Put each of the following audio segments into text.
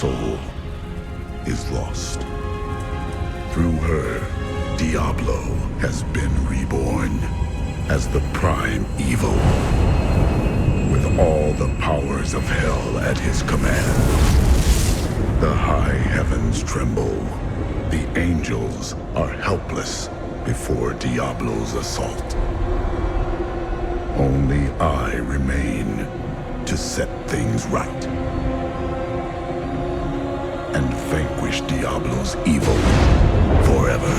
soul is lost. Through her, Diablo has been reborn as the prime evil, with all the powers of hell at his command. The high heavens tremble. The angels are helpless before Diablo's assault. Only I remain to set things right and vanquish Diablo's evil forever.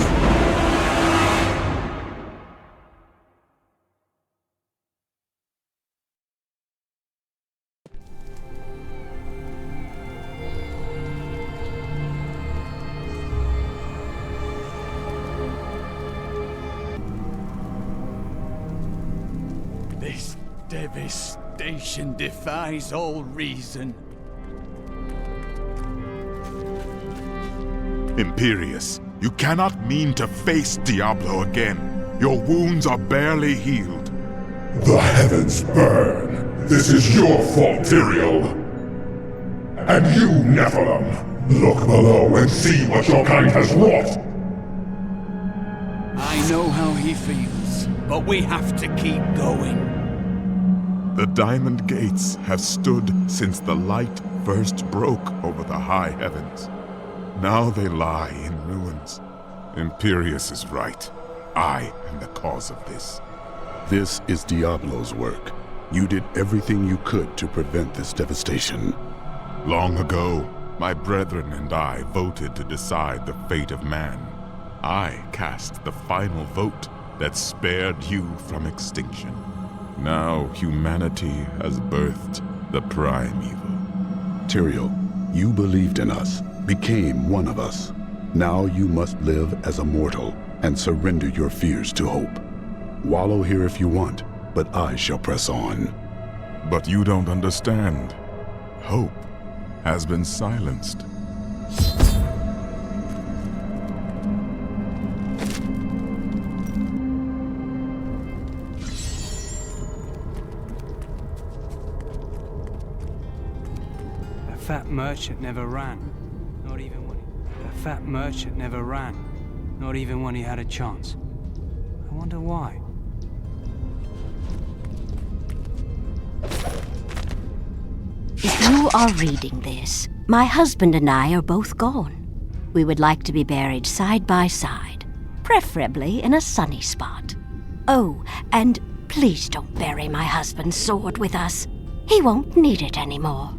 This devastation defies all reason. Imperius, you cannot mean to face Diablo again. Your wounds are barely healed. The heavens burn. This is your fault, Tyrael. And you, Nephilim, look below and see what your kind has wrought. I know how he feels, but we have to keep going. The Diamond Gates have stood since the light first broke over the high heavens. Now they lie in ruins. Imperius is right. I am the cause of this. This is Diablo's work. You did everything you could to prevent this devastation. Long ago, my brethren and I voted to decide the fate of man. I cast the final vote that spared you from extinction. Now humanity has birthed the prime evil. Tyrael, you believed in us, became one of us. Now you must live as a mortal and surrender your fears to hope. Wallow here if you want, but I shall press on. But you don't understand. Hope has been silenced. That fat merchant never ran. Not even when That fat merchant never ran. Not even when he had a chance. I wonder why. If you are reading this, my husband and I are both gone. We would like to be buried side by side, preferably in a sunny spot. Oh, and please don't bury my husband's sword with us. He won't need it anymore.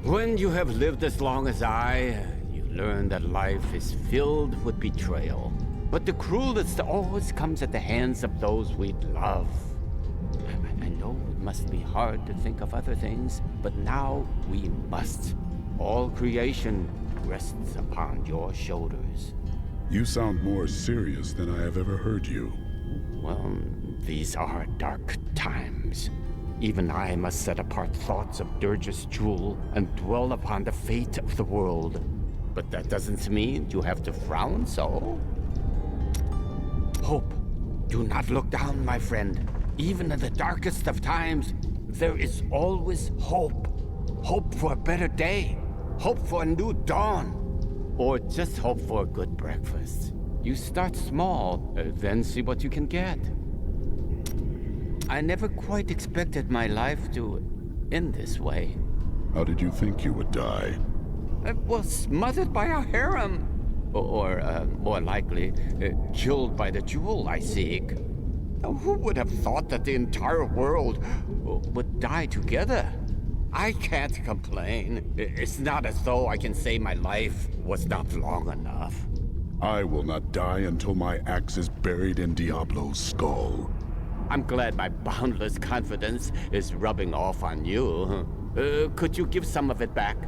When you have lived as long as I, you learn that life is filled with betrayal. But the cruelest always comes at the hands of those we love. I know it must be hard to think of other things, but now we must. All creation rests upon your shoulders. You sound more serious than I have ever heard you. Well, these are dark times. Even I must set apart thoughts of Dirge's jewel and dwell upon the fate of the world. But that doesn't mean you have to frown so. Hope. Do not look down, my friend. Even in the darkest of times, there is always hope. Hope for a better day. Hope for a new dawn. Or just hope for a good breakfast. You start small, then see what you can get. I never quite expected my life to end this way. How did you think you would die? I was smothered by a harem. Or more likely, killed by the jewel I seek. Who would have thought that the entire world would die together? I can't complain. It's not as though I can say my life was not long enough. I will not die until my axe is buried in Diablo's skull. I'm glad my boundless confidence is rubbing off on you. Could you give some of it back?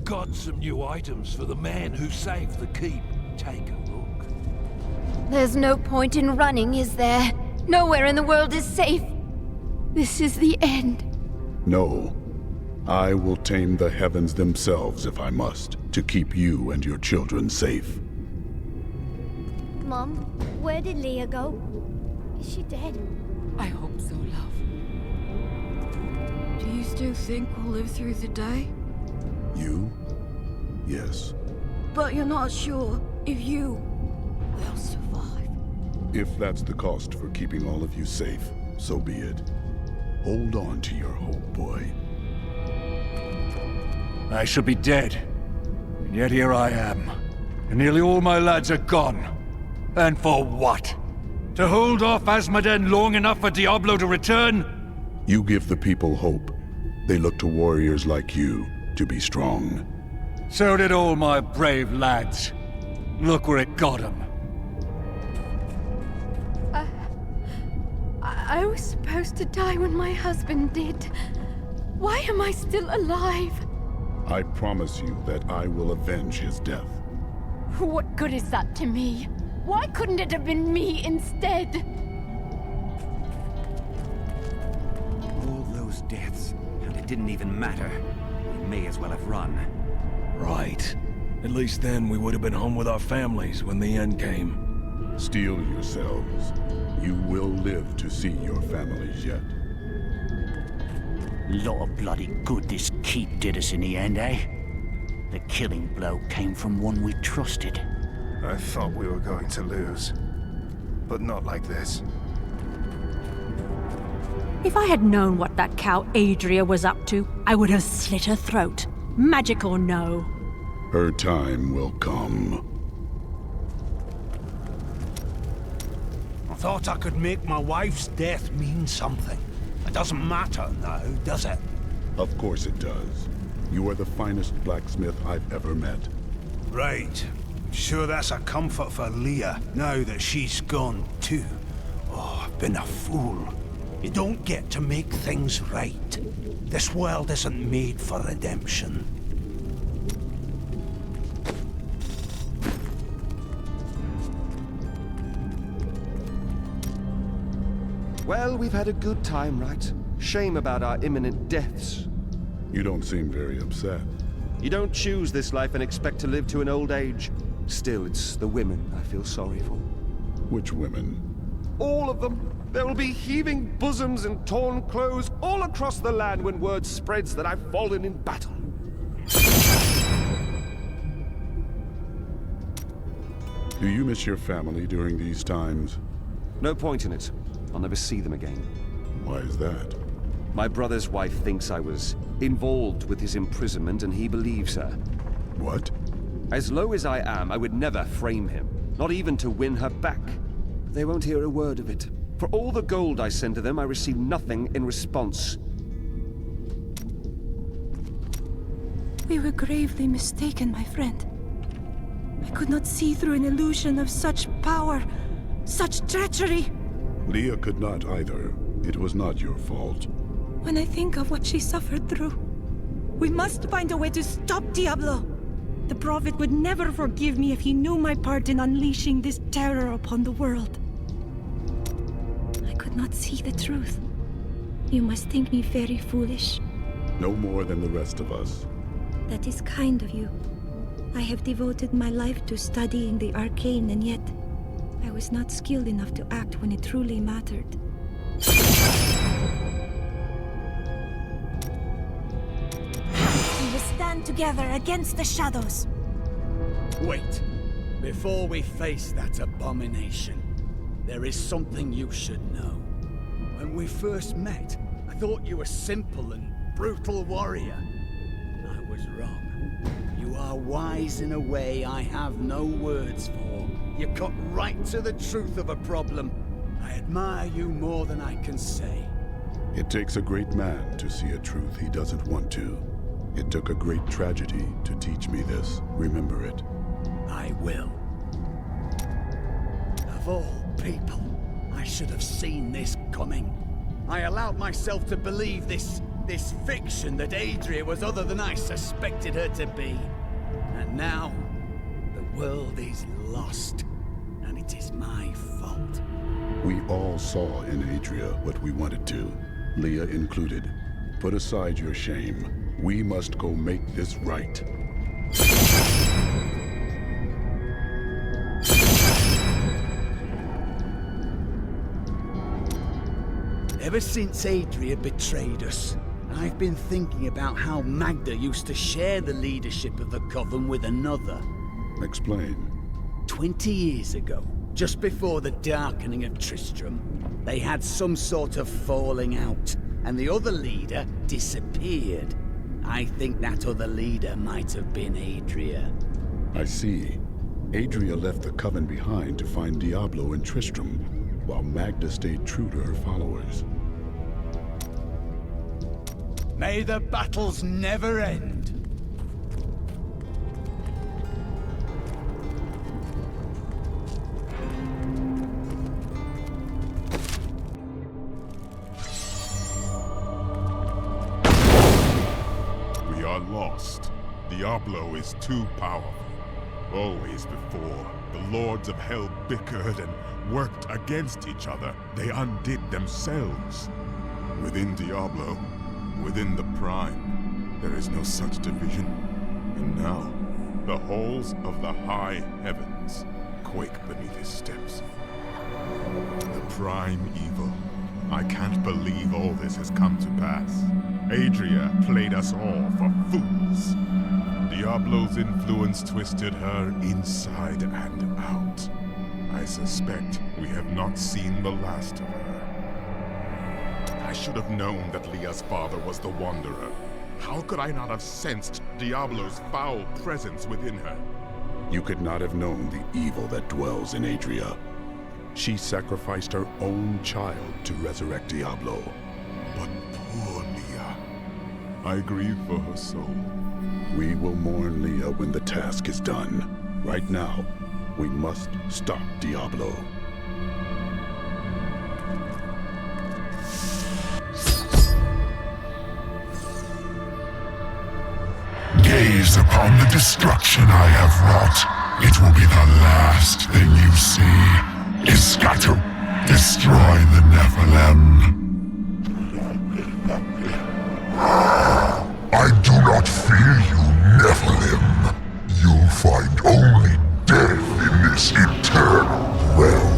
Got some new items for the man who saved the keep. Take a look. There's no point in running, is there? Nowhere in the world is safe. This is the end. No. I will tame the heavens themselves if I must, to keep you and your children safe. Mom, where did Leah go? Is she dead? I hope so, love. Do you still think we'll live through the day? You? Yes. But you're not sure if you will survive. If that's the cost for keeping all of you safe, so be it. Hold on to your hope, boy. I should be dead. And yet here I am. And nearly all my lads are gone. And for what? To hold off Asmoden long enough for Diablo to return? You give the people hope. They look to warriors like you to be strong. So did all my brave lads. Look where it got them. I was supposed to die when my husband did. Why am I still alive? I promise you that I will avenge his death. What good is that to me? Why couldn't it have been me instead? All those deaths, and it didn't even matter. We may as well have run. Right. At least then we would have been home with our families when the end came. Steel yourselves. You will live to see your families yet. Lot of bloody good this keep did us in the end, eh? The killing blow came from one we trusted. I thought we were going to lose. But not like this. If I had known what that cow Adria was up to, I would have slit her throat. Magic or no. Her time will come. I thought I could make my wife's death mean something. It doesn't matter now, does it? Of course it does. You are the finest blacksmith I've ever met. Right. Sure that's a comfort for Leah, now that she's gone too. Oh, I've been a fool. You don't get to make things right. This world isn't made for redemption. Well, we've had a good time, right? Shame about our imminent deaths. You don't seem very upset. You don't choose this life and expect to live to an old age. Still, it's the women I feel sorry for. Which women? All of them. There will be heaving bosoms and torn clothes all across the land when word spreads that I've fallen in battle. Do you miss your family during these times? No point in it. I'll never see them again. Why is that? My brother's wife thinks I was involved with his imprisonment, and he believes her. What? As low as I am, I would never frame him, not even to win her back. They won't hear a word of it. For all the gold I send to them, I receive nothing in response. We were gravely mistaken, my friend. I could not see through an illusion of such power, such treachery. Leah could not either. It was not your fault. When I think of what she suffered through, we must find a way to stop Diablo. The Prophet would never forgive me if he knew my part in unleashing this terror upon the world. I could not see the truth. You must think me very foolish. No more than the rest of us. That is kind of you. I have devoted my life to studying the arcane, and yet I was not skilled enough to act when it truly mattered. We will stand together against the shadows. Wait. Before we face that abomination, there is something you should know. When we first met, I thought you were a simple and brutal warrior. I was wrong. You are wise in a way I have no words for. You cut right to the truth of a problem. I admire you more than I can say. It takes a great man to see a truth he doesn't want to. It took a great tragedy to teach me this. Remember it. I will. Of all people, I should have seen this coming. I allowed myself to believe this fiction that Adria was other than I suspected her to be. And now, the world is lost, and it is my fault. We all saw in Adria what we wanted to, Leah included. Put aside your shame. We must go make this right. Ever since Adria betrayed us, I've been thinking about how Magda used to share the leadership of the Coven with another. Explain. 20 years ago, just before the darkening of Tristram, they had some sort of falling out, and the other leader disappeared. I think that other leader might have been Adria. I see. Adria left the Coven behind to find Diablo and Tristram, while Magda stayed true to her followers. May the battles never end. We are lost. Diablo is too powerful. Always before, the Lords of Hell bickered and worked against each other. They undid themselves. Within Diablo, within the Prime, there is no such division. And now, the halls of the high heavens quake beneath his steps. The Prime evil. I can't believe all this has come to pass. Adria played us all for fools. Diablo's influence twisted her inside and out. I suspect we have not seen the last of her. I should have known that Leah's father was the Wanderer. How could I not have sensed Diablo's foul presence within her? You could not have known the evil that dwells in Adria. She sacrificed her own child to resurrect Diablo. But poor Leah. I grieve for her soul. We will mourn Leah when the task is done. Right now, we must stop Diablo. Gaze upon the destruction I have wrought. It will be the last thing you see. Iskatu, destroy the Nephilim. I do not fear you, Nephilim. You'll find only death in this eternal realm.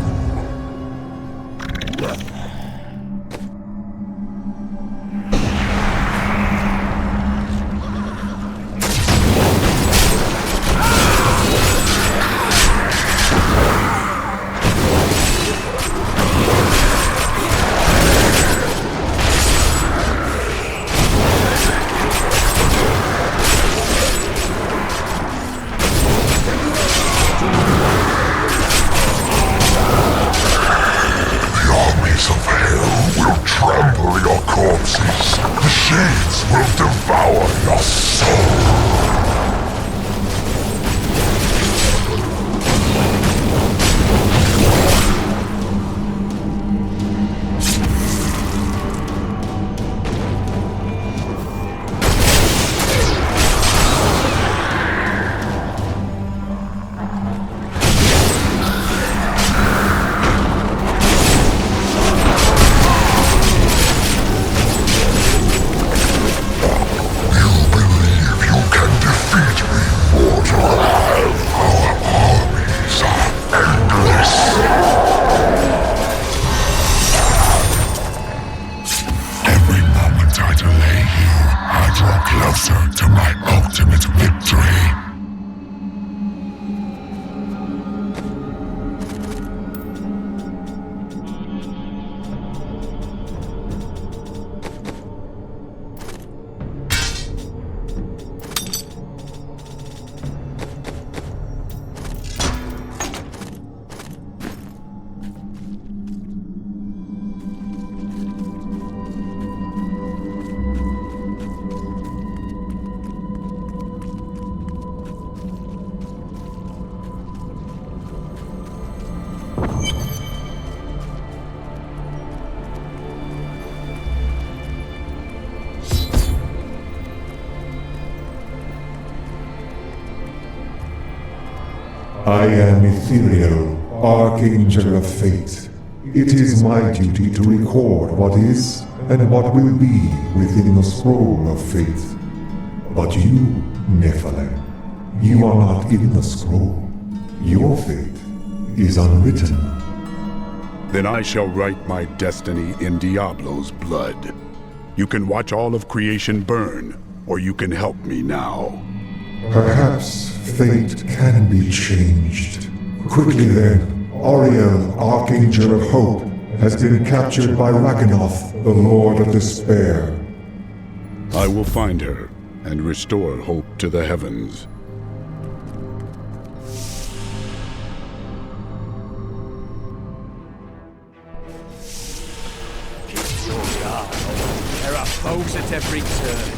I am Ethereal, Archangel of Fate. It is my duty to record what is and what will be within the scroll of fate. But you, Nephilim, you are not in the scroll. Your fate is unwritten. then I shall write my destiny in Diablo's blood. You can watch all of creation burn, or you can help me now. Perhaps fate can be changed. Quickly then, Auriel, Archangel of Hope, has been captured by Raganoth, the Lord of Despair. I will find her and restore hope to the heavens. Keep your guard. There are foes at every turn.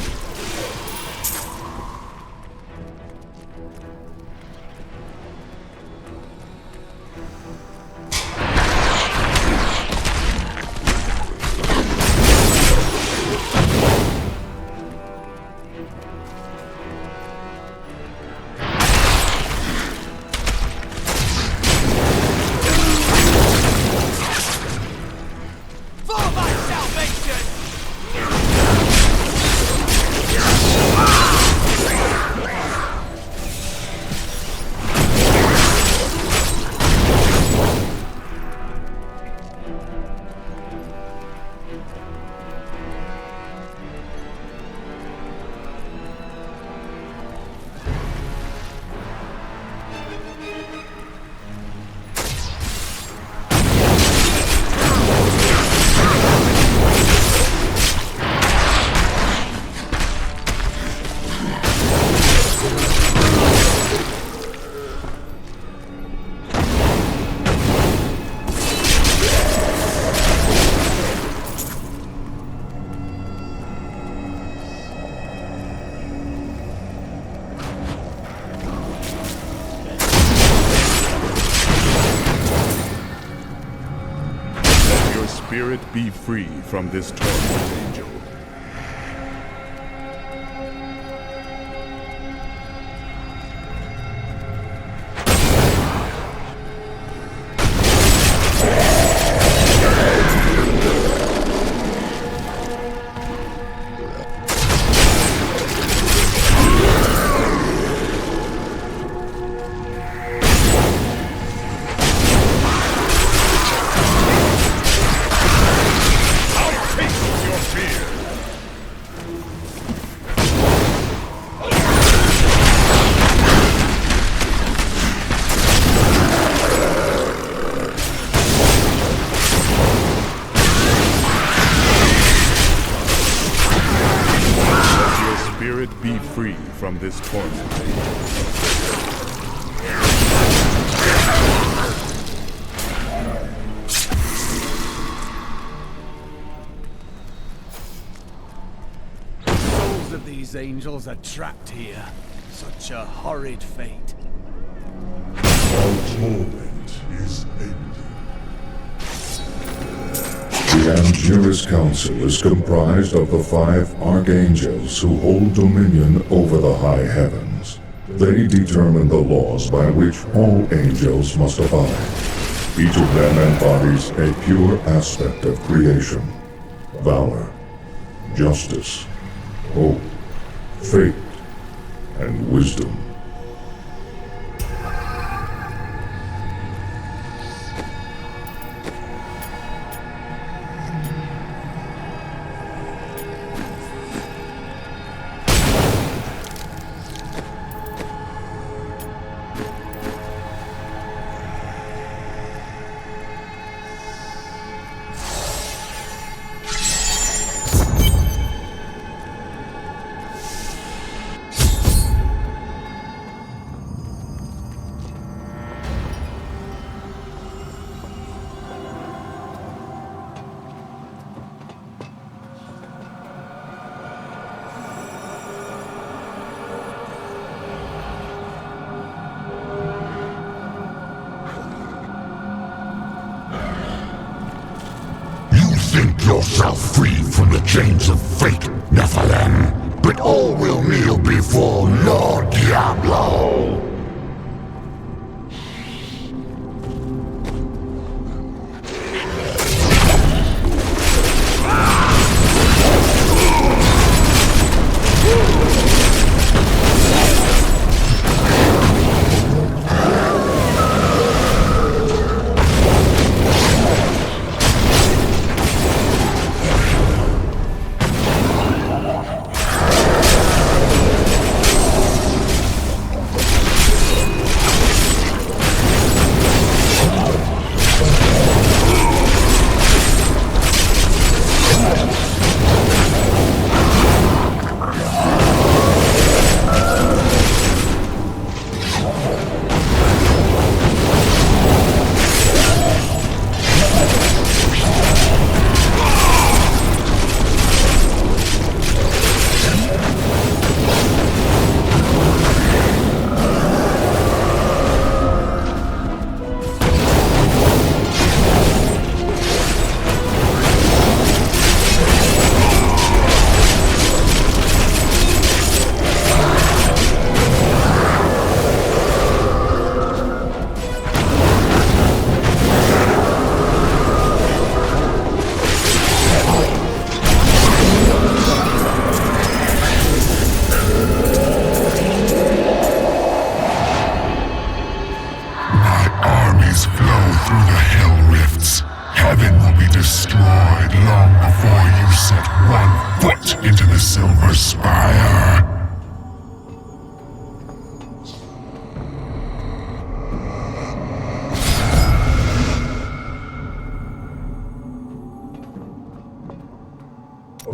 Spirit be free from this torment, Angel. Be free from this torment. The souls of these angels are trapped here. Such a horrid fate. Our torment is ended. The Angelus Council is comprised of the 5 archangels who hold dominion over the high heavens. They determine the laws by which all angels must abide. Each of them embodies a pure aspect of creation: valor, justice, hope, faith, and wisdom. Think yourself free from the chains of fate, Nephilim, but all will kneel before Lord Diablo. set one foot into the Silver Spire.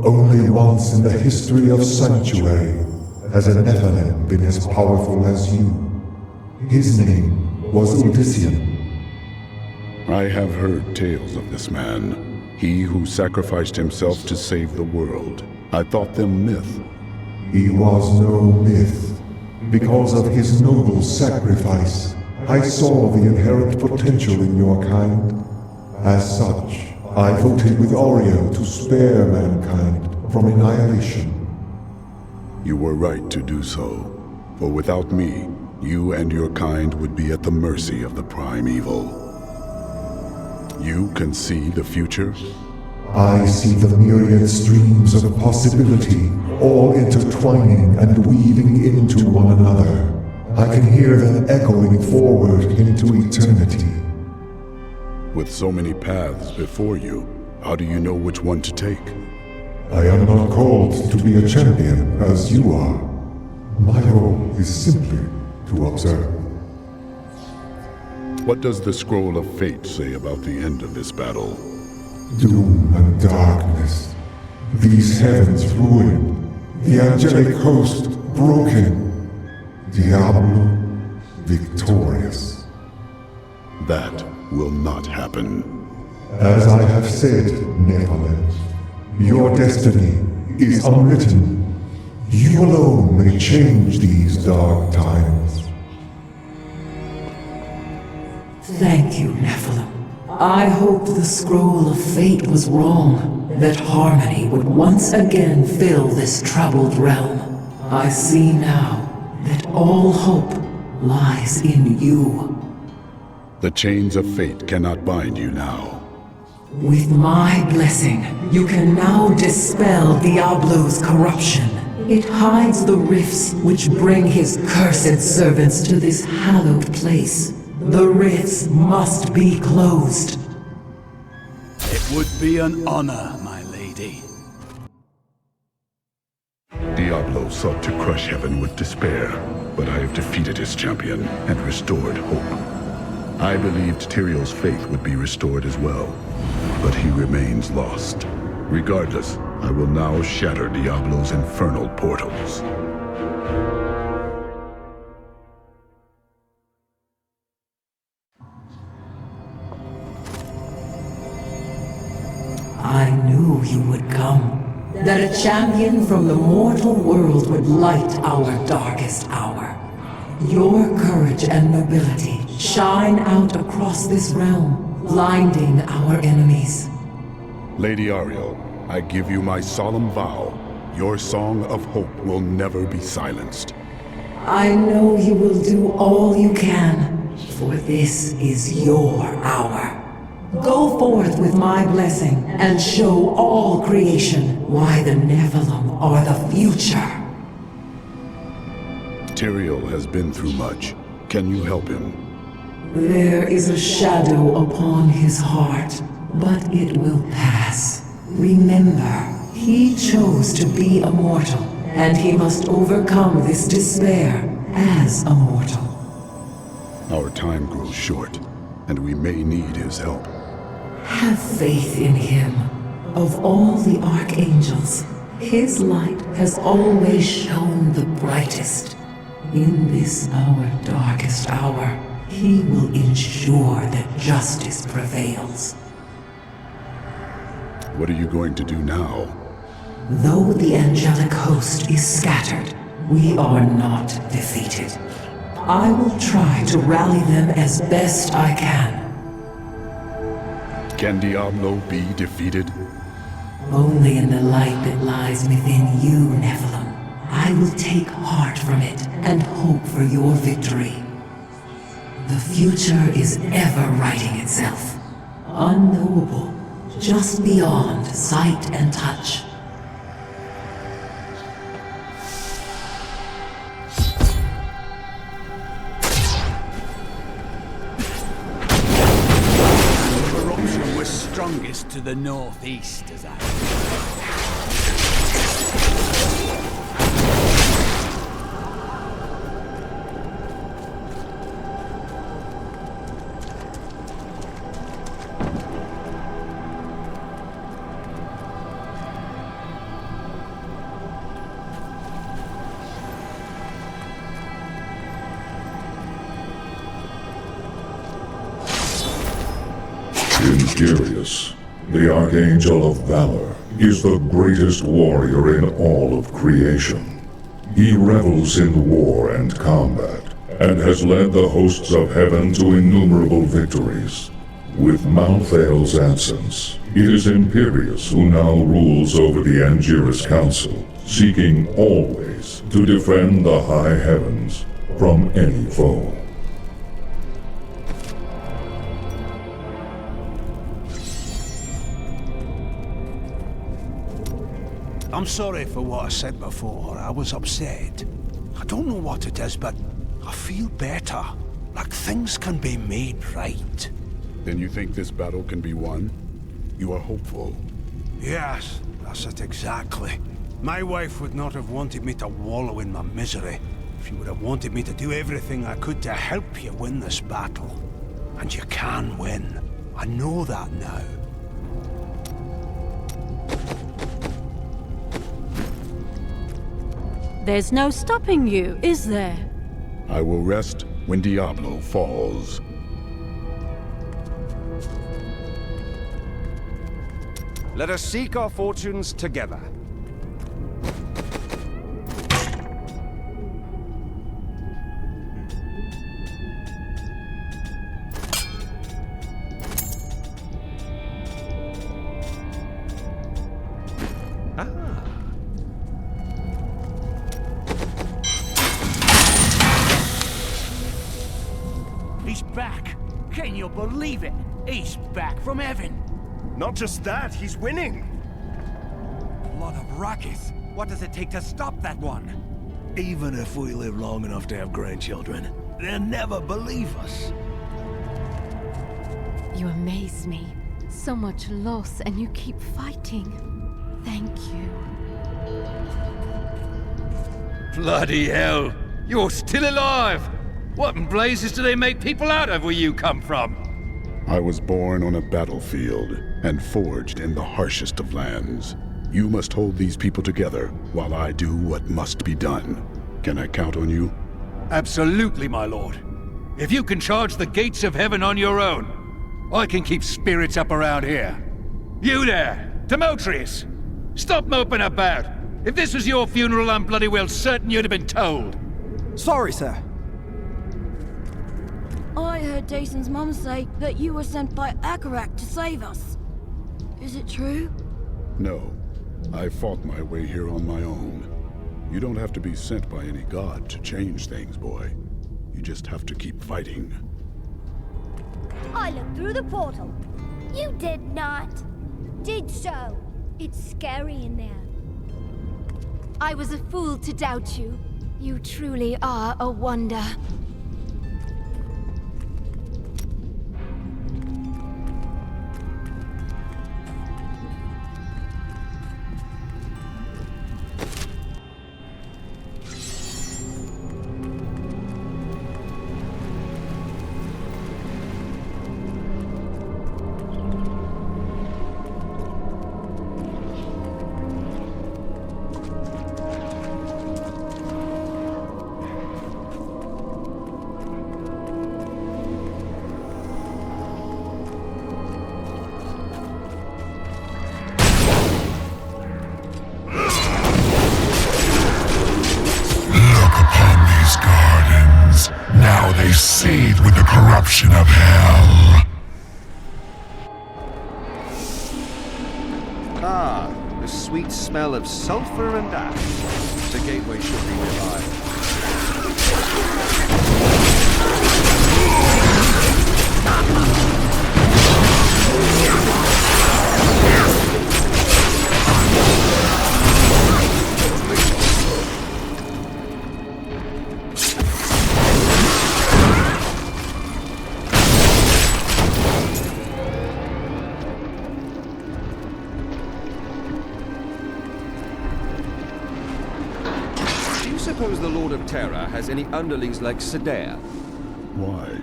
Only once in the history of Sanctuary has a Nephilim been as powerful as you. His name was Odyssean. I have heard tales of this man. He who sacrificed himself to save the world. I thought them myth. He was no myth. Because of his noble sacrifice, I saw the inherent potential in your kind. As such, I voted with Oreo to spare mankind from annihilation. You were right to do so. For without me, you and your kind would be at the mercy of the prime evil. You can see the future? I see the myriad streams of possibility, all intertwining and weaving into one another. I can hear them echoing forward into eternity. With so many paths before you, how do you know which one to take? I am not called to be a champion as you are. My role is simply to observe. What does the Scroll of Fate say about the end of this battle? Doom and darkness. These heavens ruined. The angelic host broken. Diablo victorious. That will not happen. As I have said, Nephilim, your destiny is unwritten. You alone may change these dark times. Thank you, Nephilim. I hoped the Scroll of Fate was wrong, that harmony would once again fill this troubled realm. I see now that all hope lies in you. The chains of fate cannot bind you now. With my blessing, you can now dispel Diablo's corruption. It hides the rifts which bring his cursed servants to this hallowed place. The rifts must be closed. It would be an honor, my lady. Diablo sought to crush heaven with despair, but I have defeated his champion and restored hope. I believed Tyrael's faith would be restored as well, but he remains lost. Regardless, I will now shatter Diablo's infernal portals. I knew you would come. That a champion from the mortal world would light our darkest hour. Your courage and nobility shine out across this realm, blinding our enemies. Lady Ariel, I give you my solemn vow. Your song of hope will never be silenced. I know you will do all you can, for this is your hour. Go forth with my blessing and show all creation why the Nephilim are the future. Tyrael has been through much. Can you help him? There is a shadow upon his heart, but it will pass. Remember, he chose to be a mortal, and he must overcome this despair as a mortal. Our time grows short, and we may need his help. Have faith in him. Of all the archangels, his light has always shone the brightest. In this our darkest hour, he will ensure that justice prevails. What are you going to do now? Though the angelic host is scattered, we are not defeated. I will try to rally them as best I can. Can Diablo be defeated? Only in the light that lies within you, Nephilim. I will take heart from it and hope for your victory. The future is ever writing itself. Unknowable, just beyond sight and touch. Corruption was strongest to the northeast, as I Imperius, the Archangel of Valor, is the greatest warrior in all of creation. He revels in war and combat, and has led the hosts of heaven to innumerable victories. With Malthael's absence, it is Imperius who now rules over the Angiras Council, seeking always to defend the high heavens from any foe. I'm sorry for what I said before. I was upset. I don't know what it is, but I feel better. Like things can be made right. Then you think this battle can be won? You are hopeful. Yes, that's it exactly. My wife would not have wanted me to wallow in my misery. She would have wanted me to do everything I could to help you win this battle. And you can win. I know that now. There's no stopping you, is there? I will rest when Diablo falls. Let us seek our fortunes together. He's back! Can you believe it? He's back from heaven! Not just that, he's winning! Blood of Rakis! What does it take to stop that one? Even if we live long enough to have grandchildren, they'll never believe us. You amaze me. So much loss, and you keep fighting. Thank you. Bloody hell! You're still alive! What in blazes do they make people out of where you come from? I was born on a battlefield and forged in the harshest of lands. You must hold these people together while I do what must be done. Can I count on you? Absolutely, my lord. If you can charge the gates of heaven on your own, I can keep spirits up around here. You there, Demetrius! Stop moping about! If this was your funeral, I'm bloody well certain you'd have been told. Sorry, sir. I heard Jason's mum say that you were sent by Akarak to save us. Is it true? No. I fought my way here on my own. You don't have to be sent by any god to change things, boy. You just have to keep fighting. I looked through the portal. You did not. Did so. It's scary in there. I was a fool to doubt you. You truly are a wonder. They seethe with the corruption of hell. Ah, the sweet smell of sulfur and ash. The gateway should be nearby. Suppose the Lord of Terror has any underlings like Sedea? Why?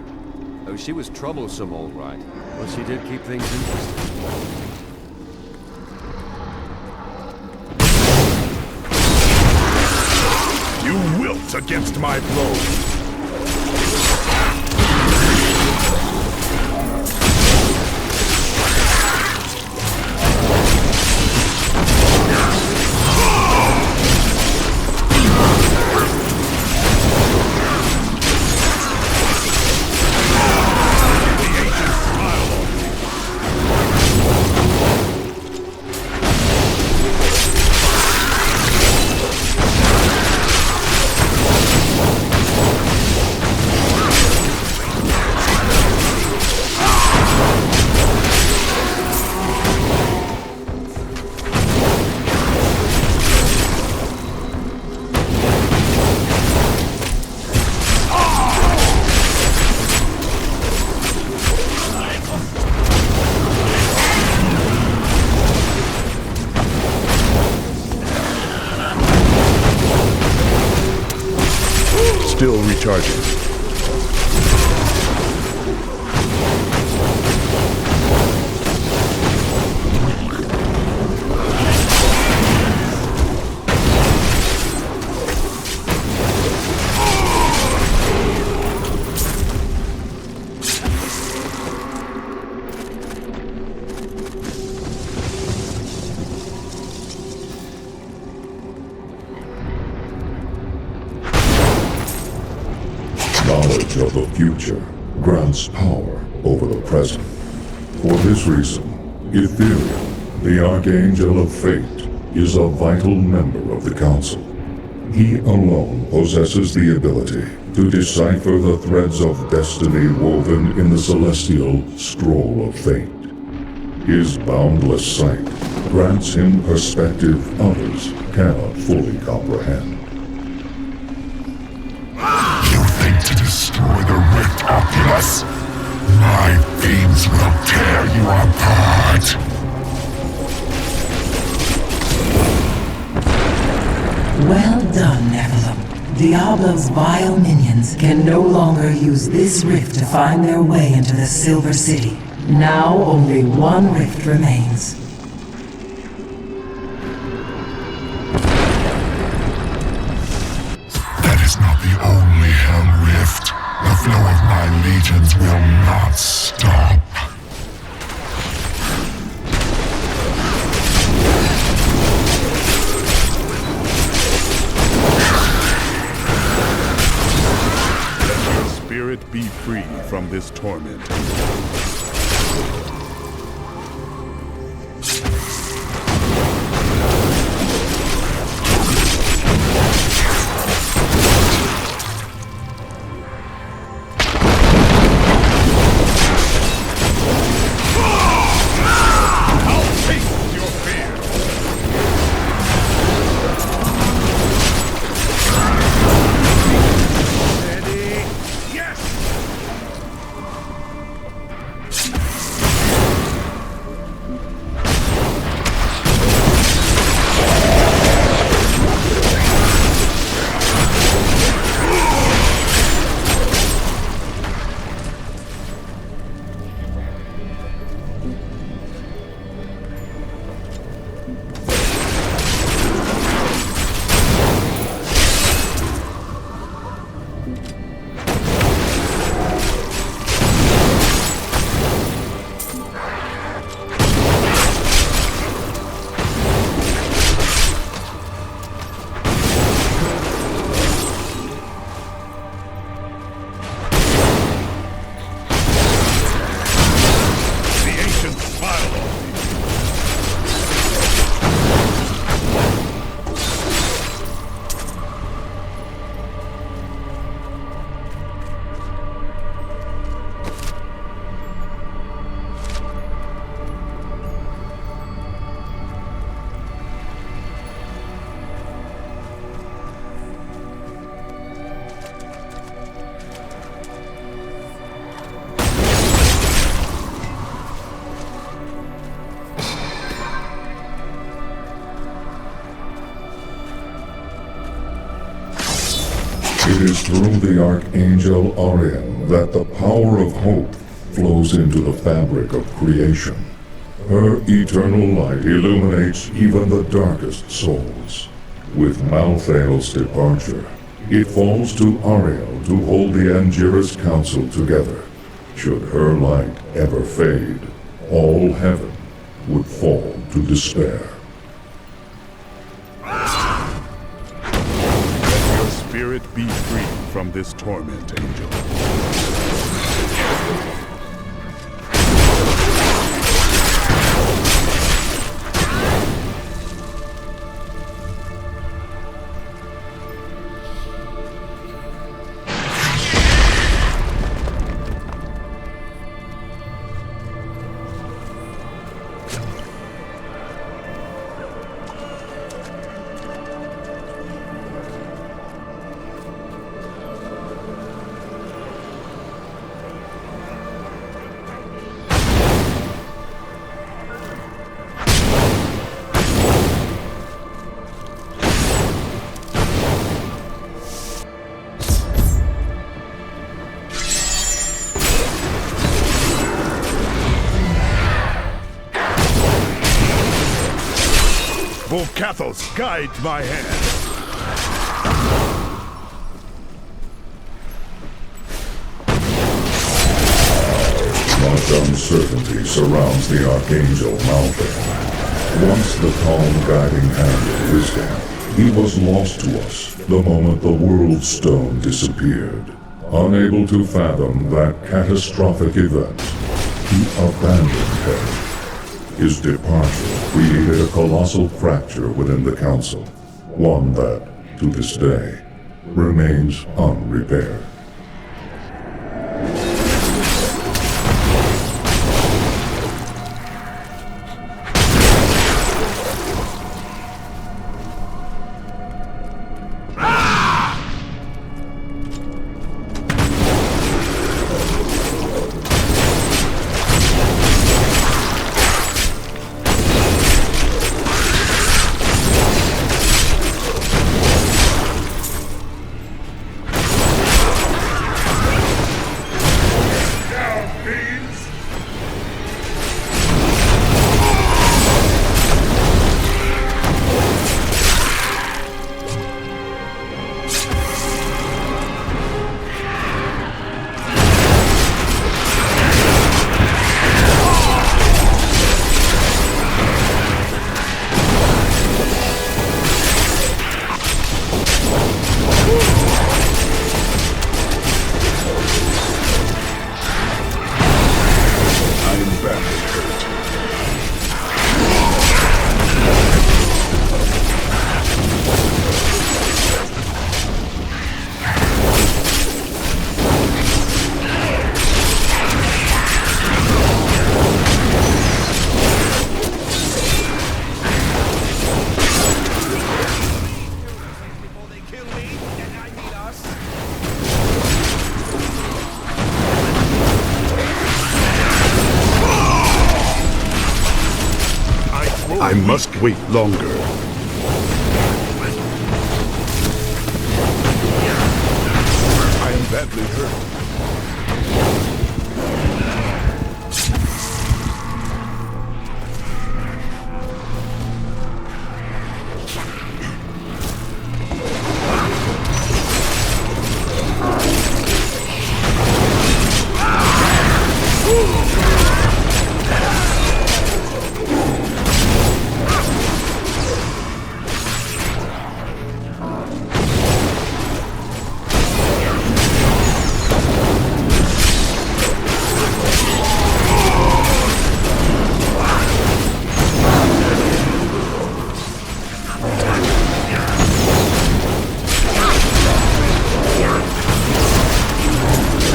Oh, she was troublesome, all right. But she did keep things interesting. You wilt against my blows. Recharging. Knowledge of the future grants power over the present. For this reason, Ethereum, the Archangel of Fate, is a vital member of the Council. He alone possesses the ability to decipher the threads of destiny woven in the celestial Scroll of Fate. His boundless sight grants him perspective others cannot fully comprehend. To destroy the Rift Oculus, my beams will tear you apart. Well done, Nephilim. Diablo's vile minions can no longer use this rift to find their way into the Silver City. Now only one rift remains. That is not the only Hell Rift. The flow of my legions will not stop. Let your spirit be free from this torment. It is through the Archangel Arian that the power of hope flows into the fabric of creation. Her eternal light illuminates even the darkest souls. With Malthael's departure, it falls to Ariel to hold the Angiris Council together. Should her light ever fade, all heaven would fall to despair. Spirit be free from this torment, Angel. powerful Cathos guides my hand. Much uncertainty surrounds the Archangel Malvern. Once the calm guiding hand of wisdom, he was lost to us the moment the World Stone disappeared. Unable to fathom that catastrophic event, he abandoned her. His departure created a colossal fracture within the Council, one that, to this day, remains unrepaired. I must wait longer. I am badly hurt.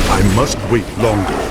I must wait longer.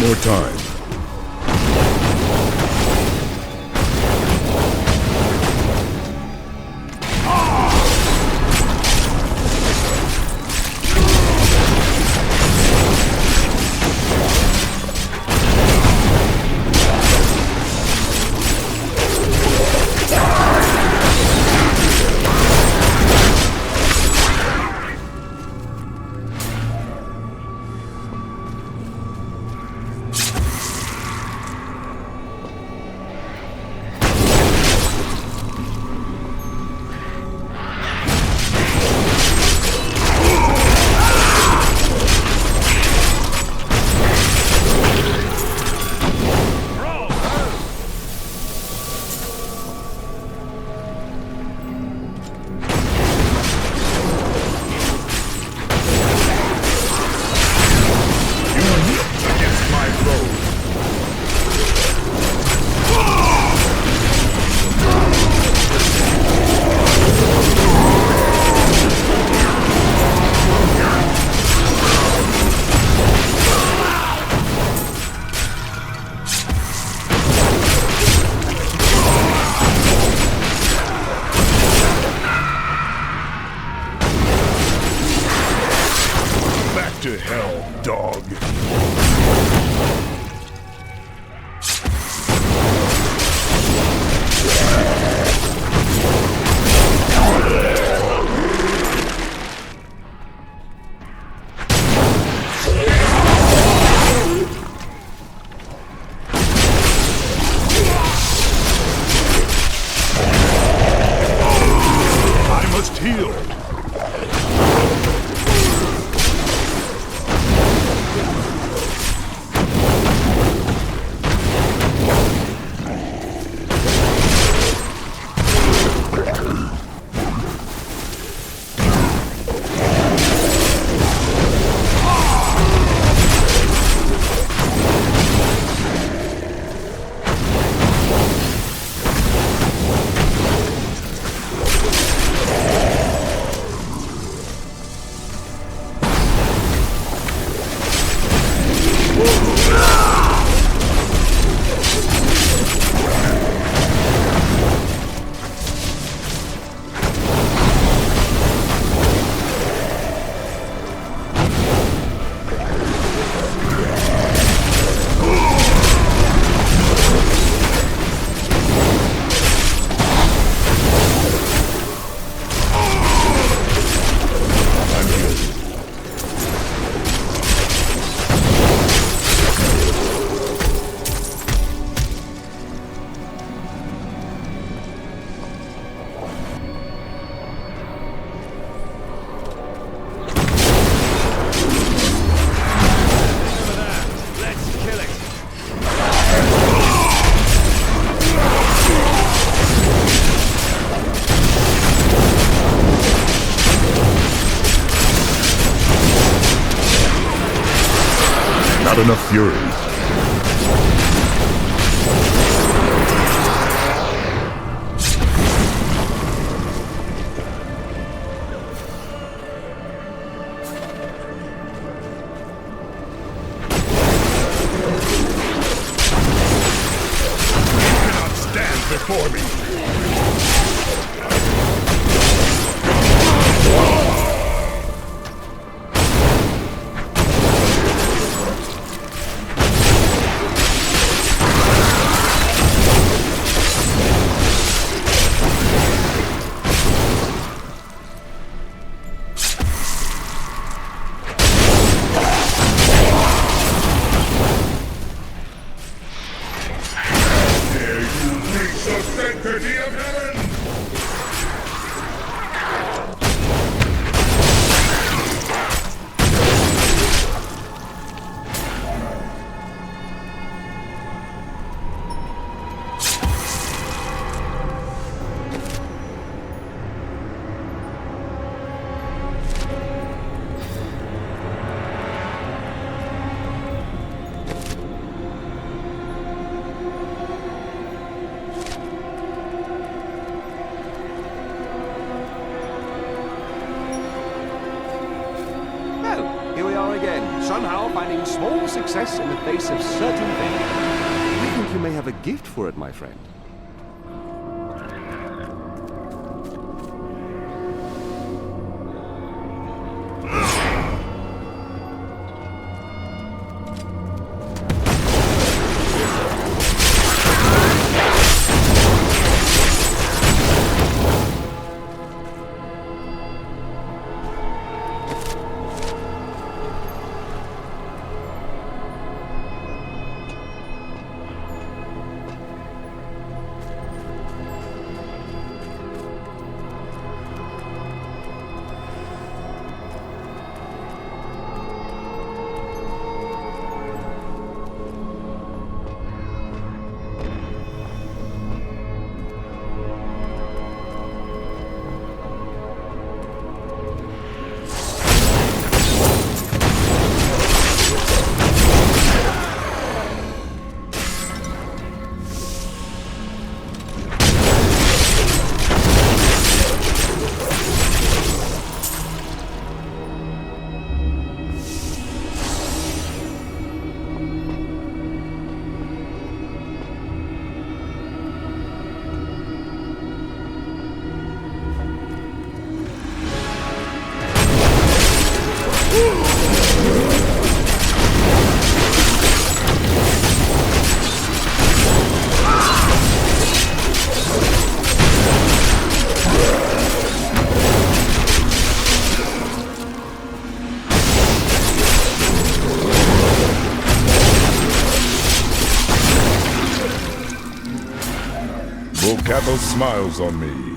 More time. healed. Not enough fury. Cannot stand before me. Somehow finding small success in the face of certain things. I think you may have a gift for it, my friend. Volcano smiles on me.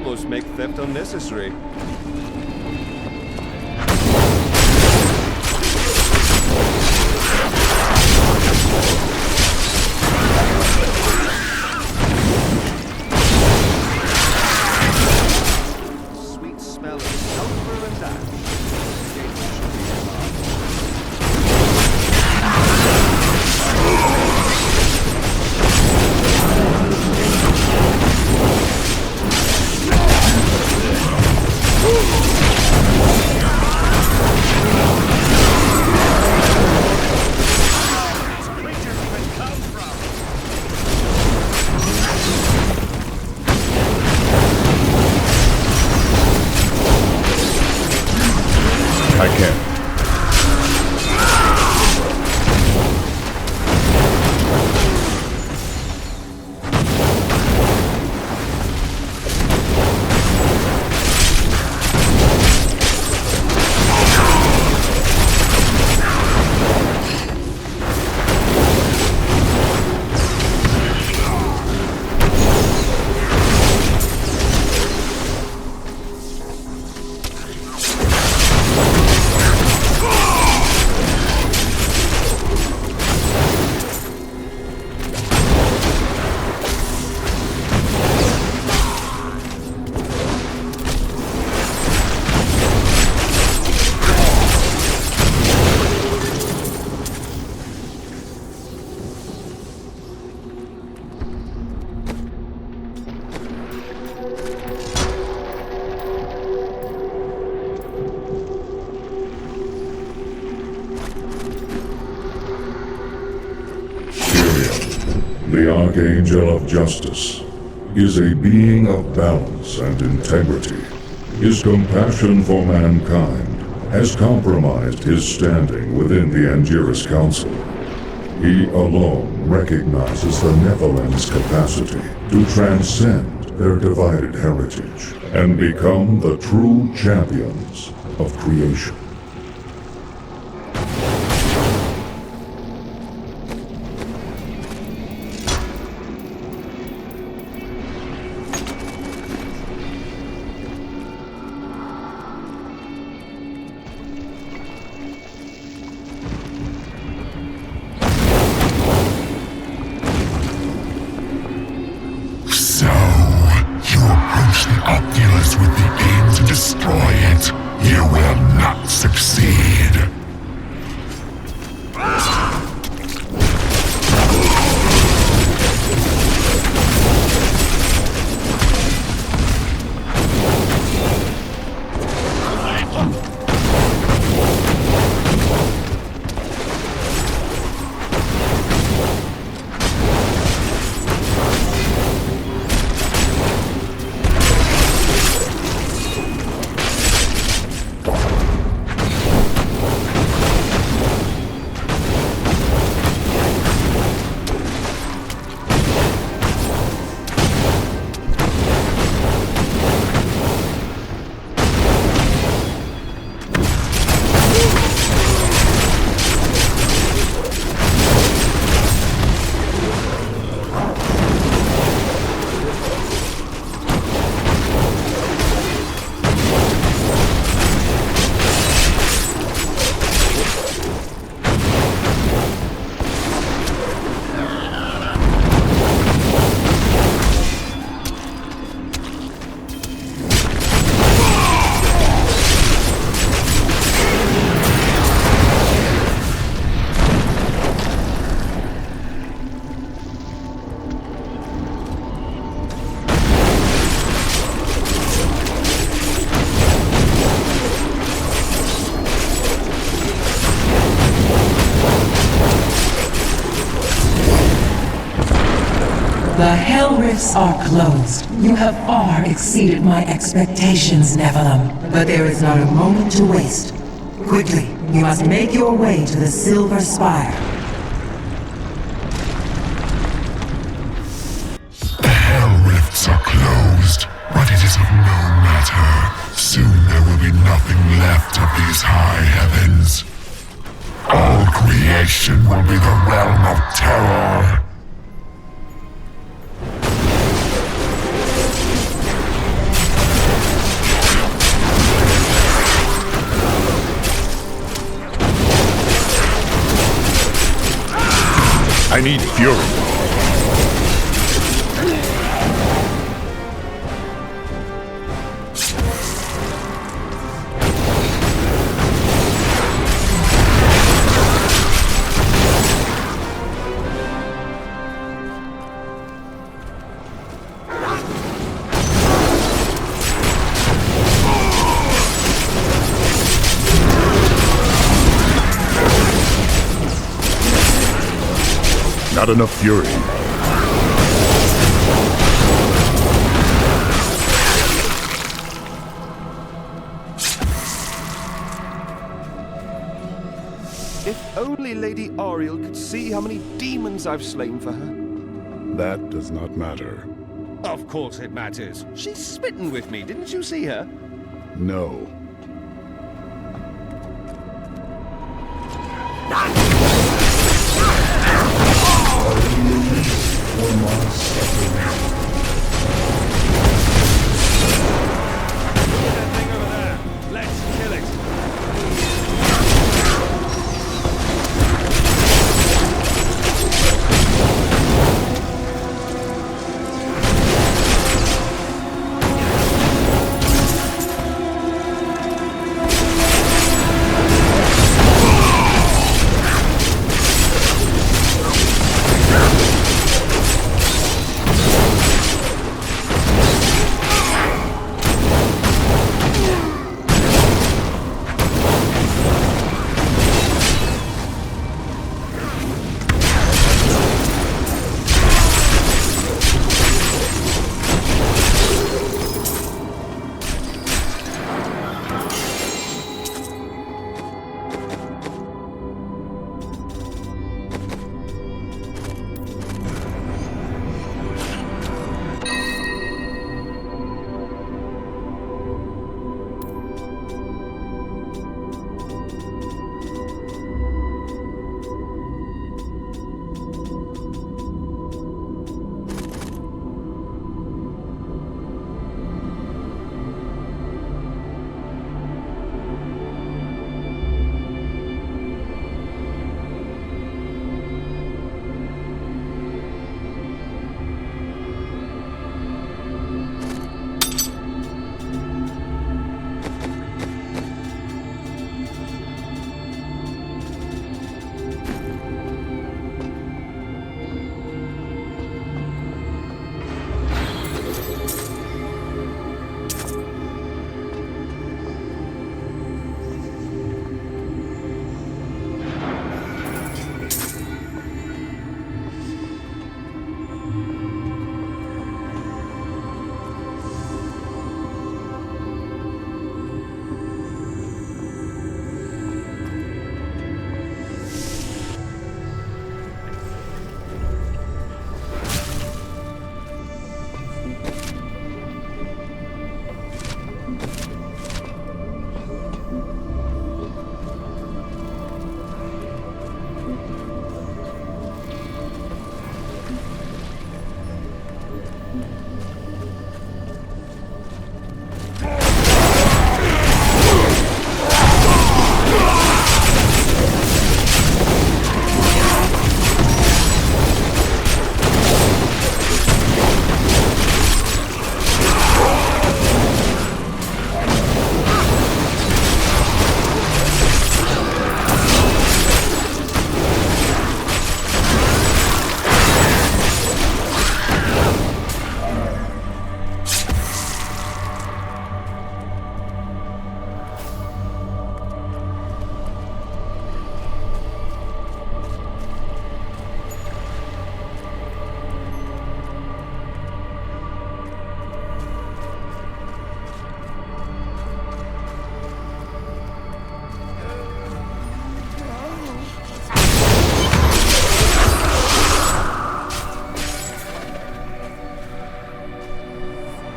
almost make theft unnecessary. Sweet smell of sulfur and ash. I can't. The Archangel of Justice is a being of balance and integrity. His compassion for mankind has compromised his standing within the Angiras Council. He alone recognizes the Nephilim's capacity to transcend their divided heritage and become the true champions of creation. With the aim to destroy it, you will not succeed. The Hell Rifts are closed. You have far exceeded my expectations, Nephilim. But there is not a moment to waste. Quickly, you must make your way to the Silver Spire. The Hell Rifts are closed, but it is of no matter. Soon there will be nothing left of these high heavens. All creation will be the realm of terror. I need fury. Not enough fury. If only Lady Ariel could see how many demons I've slain for her. That does not matter. Of course it matters. She's smitten with me, didn't you see her? No. Let's kill it.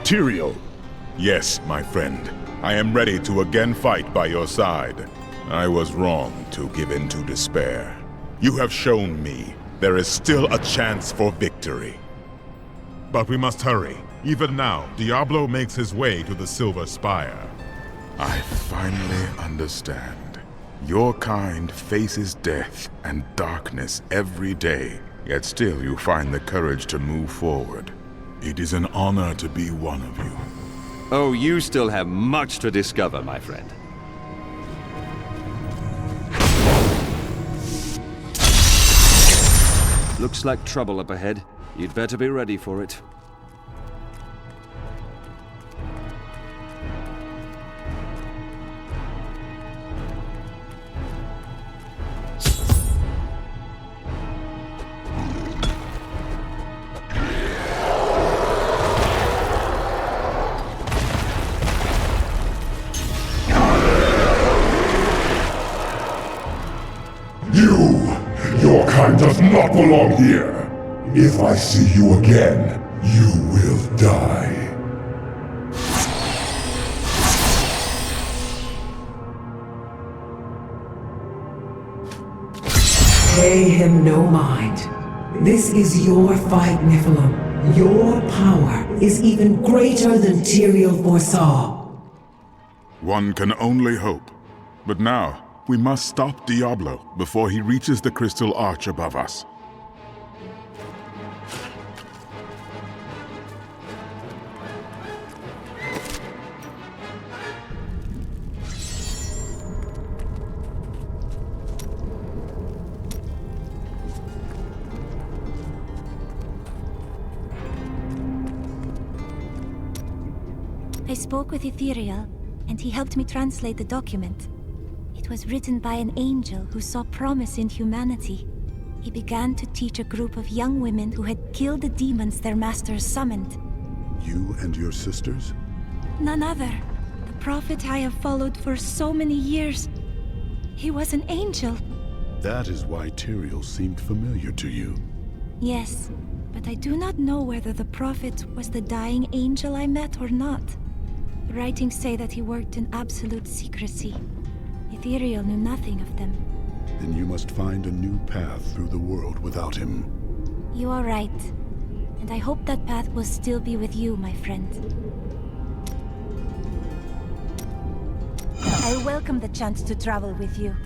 Tyrael! Yes, my friend. I am ready to again fight by your side. I was wrong to give in to despair. You have shown me there is still a chance for victory. But we must hurry. Even now, Diablo makes his way to the Silver Spire. I finally understand. Your kind faces death and darkness every day, Yet still you find the courage to move forward. It is an honor to be one of you. Oh, you still have much to discover, my friend. Looks like trouble up ahead. You'd better be ready for it. Your kind does not belong here. If I see you again, you will die. Pay him no mind. This is your fight, Nephilim. Your power is even greater than Tyrael foresaw. One can only hope. But now, we must stop Diablo before he reaches the crystal arch above us. I spoke with Ethereal, and he helped me translate the document. It was written by an angel who saw promise in humanity. He began to teach a group of young women who had killed the demons their masters summoned. You and your sisters? None other. The prophet I have followed for so many years. He was an angel. That is why Tyrael seemed familiar to you. Yes, but I do not know whether the prophet was the dying angel I met or not. The writings say that he worked in absolute secrecy. Ethereal knew nothing of them. Then you must find a new path through the world without him. You are right. And I hope that path will still be with you, my friend. I welcome the chance to travel with you.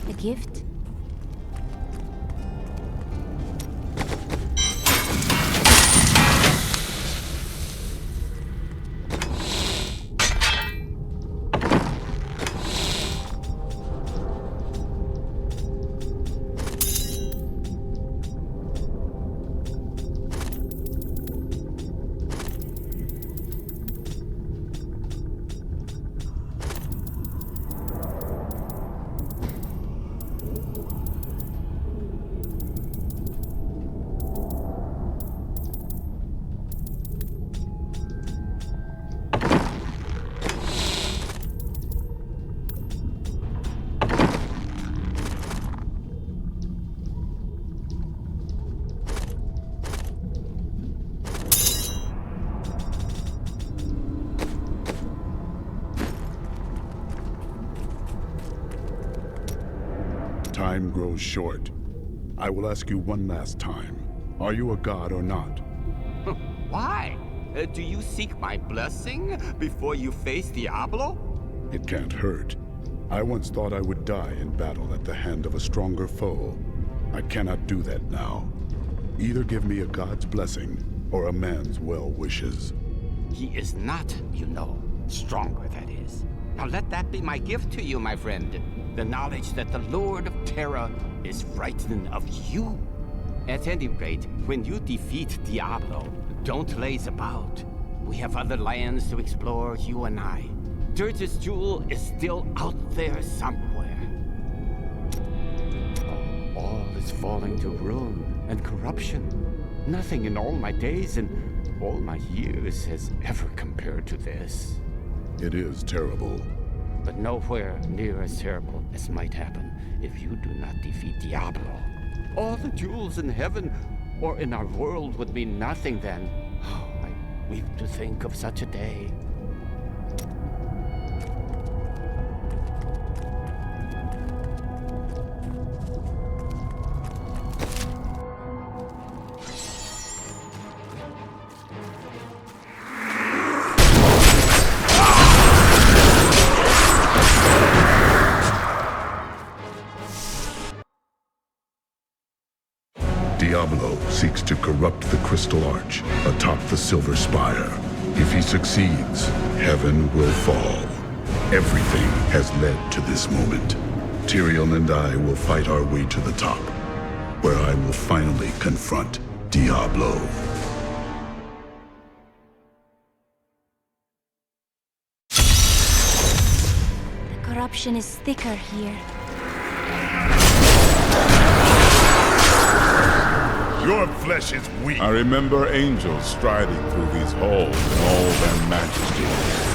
A gift? Time grows short. I will ask you one last time. Are you a god or not? Why? Do you seek my blessing before you face Diablo? It can't hurt. I once thought I would die in battle at the hand of a stronger foe. I cannot do that now. Either give me a god's blessing or a man's well wishes. He is not, you know, stronger, that is. Now let that be my gift to you, my friend. The knowledge that the Lord of Terra is frightened of you. At any rate, when you defeat Diablo, don't laze about. We have other lands to explore, you and I. Dirge's jewel is still out there somewhere. All is falling to ruin and corruption. Nothing in all my days and all my years has ever compared to this. It is terrible. But nowhere near as terrible as might happen if you do not defeat Diablo. All the jewels in heaven or in our world would mean nothing then. Oh, I weep to think of such a day. Diablo seeks to corrupt the Crystal Arch atop the Silver Spire. If he succeeds, heaven will fall. Everything has led to this moment. Tyrion and I will fight our way to the top, where I will finally confront Diablo. The corruption is thicker here. Your flesh is weak. I remember angels striding through these halls in all their majesty.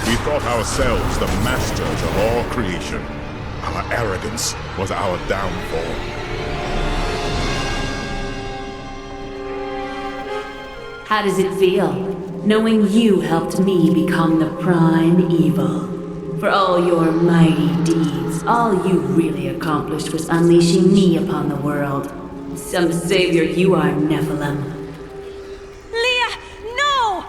We thought ourselves the masters of all creation. Our arrogance was our downfall. How does it feel, knowing you helped me become the prime evil? For all your mighty deeds, all you really accomplished was unleashing me upon the world. Some savior you are, Nephilim. Leah, no!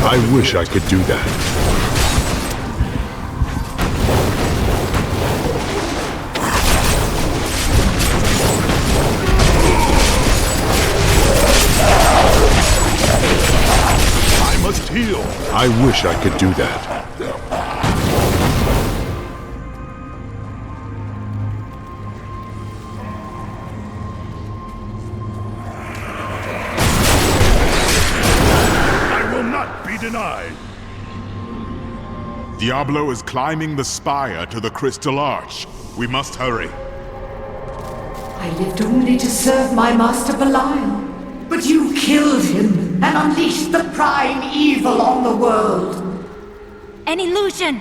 I wish I could do that. I must heal. I wish I could do that. Denied. Diablo is climbing the spire to the Crystal Arch. We must hurry. I lived only to serve my master Belial, but you killed him and unleashed the prime evil on the world. An illusion!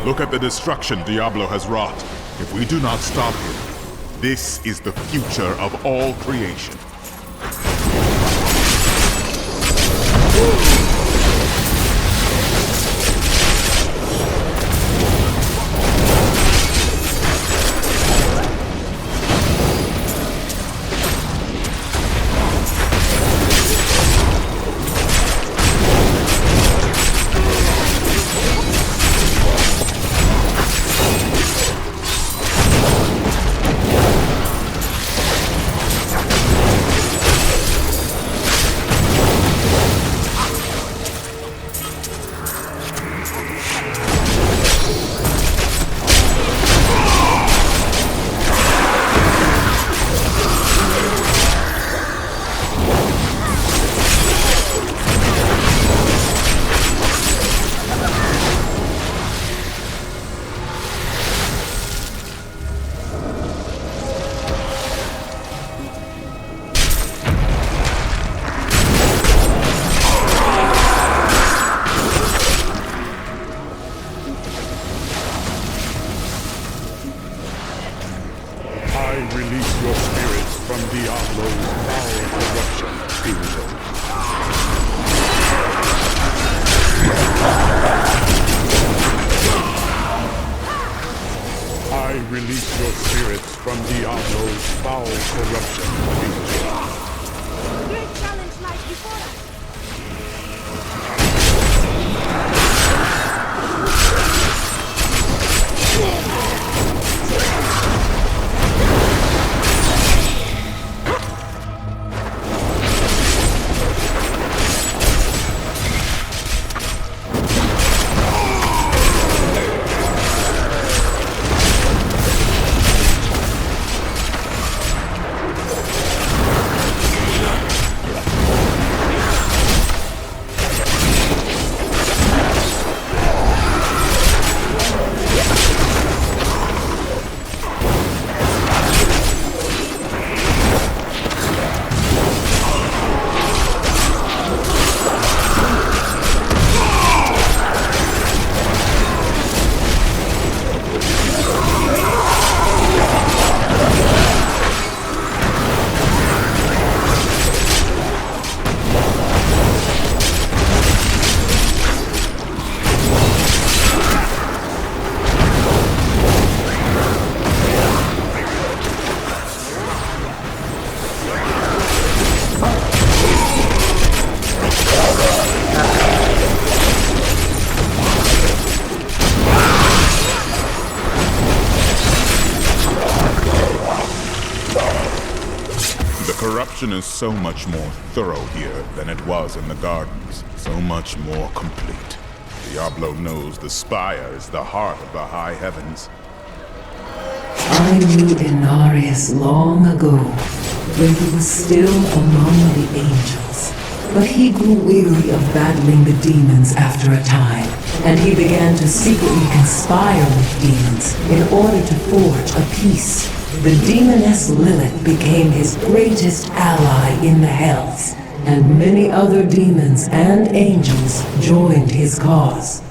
Look at the destruction Diablo has wrought. If we do not stop him, this is the future of all creation. your spirits from Diablo's foul corruption. Great challenge lies before us. Corruption is so much more thorough here than it was in the gardens. So much more complete. Diablo knows the Spire is the heart of the high heavens. I knew Inarius long ago, when he was still among the angels. But he grew weary of battling the demons after a time, and he began to secretly conspire with demons in order to forge a peace. The demoness Lilith became his greatest ally in the Hells, and many other demons and angels joined his cause.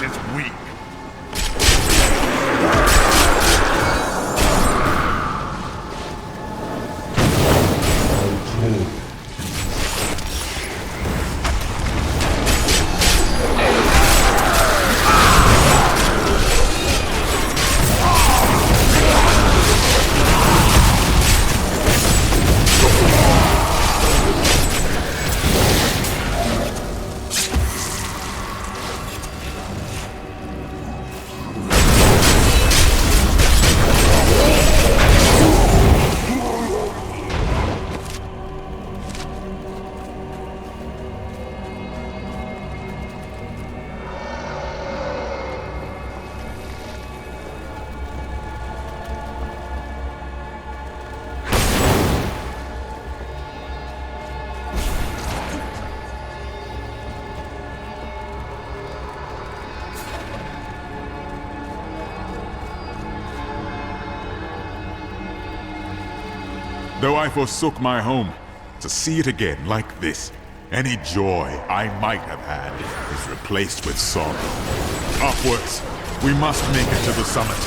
Is weak. Though I forsook my home, to see it again like this, any joy I might have had is replaced with sorrow. Upwards, we must make it to the summit.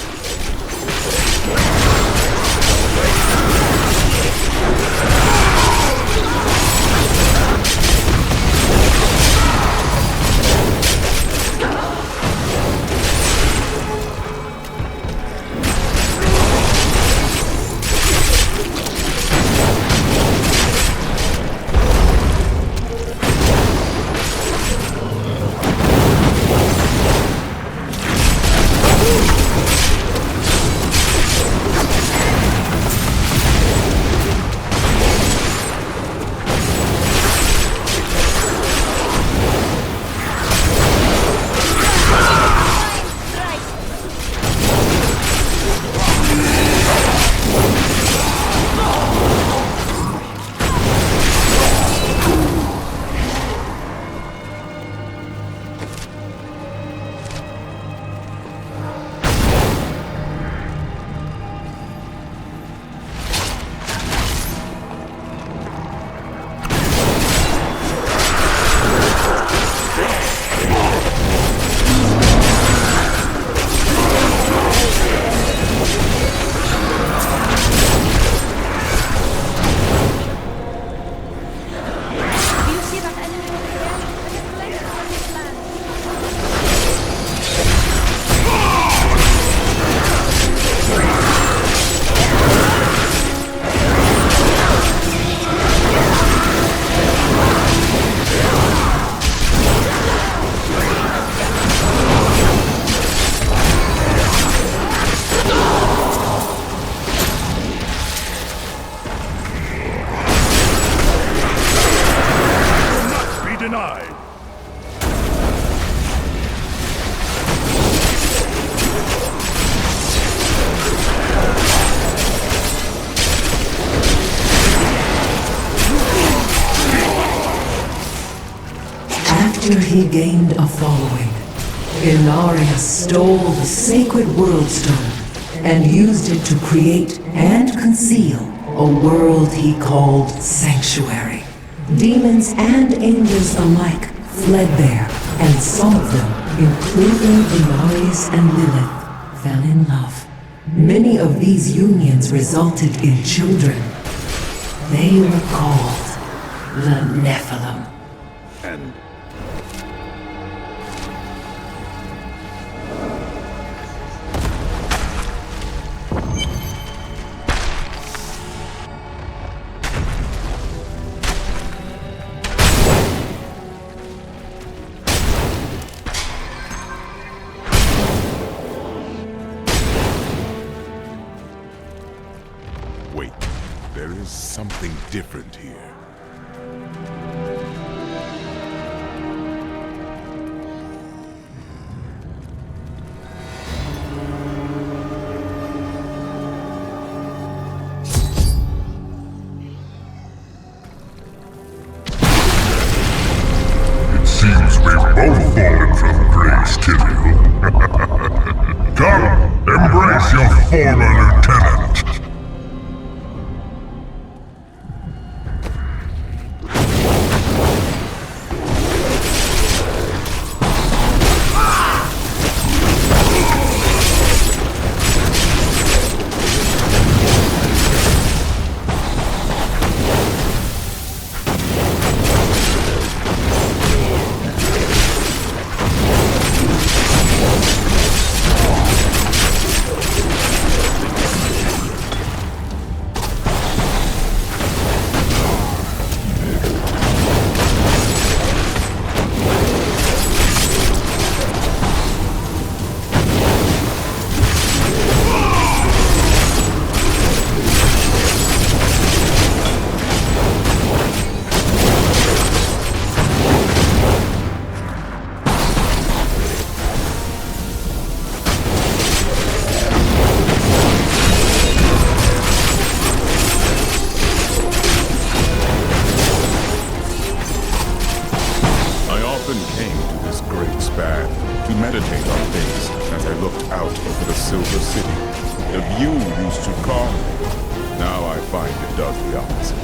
After he gained a following, Inarius stole the sacred World Stone and used it to create and conceal a world he called Sanctuary. Demons and angels alike fled there, and some of them, including Inarius and Lilith, fell in love. Many of these unions resulted in children. They were called the Nephilim. And wait, there is something different here. Seems we've both fallen from grace, Tyrael. Come, embrace your former lieutenant. To meditate on things as I looked out over the Silver City. The view used to calm me. Now I find it does the opposite.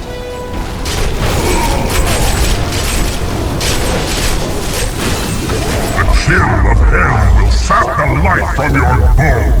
The chill of hell will sap the life from your bones.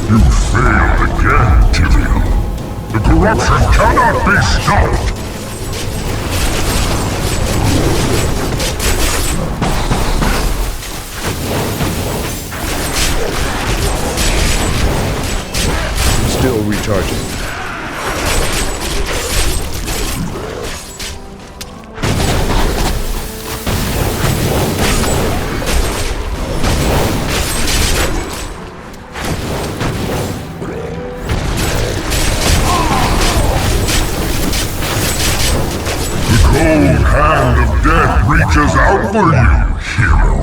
You failed again, Tyrael. The corruption cannot be stopped! Still recharging. The cold hand of death reaches out for you, hero.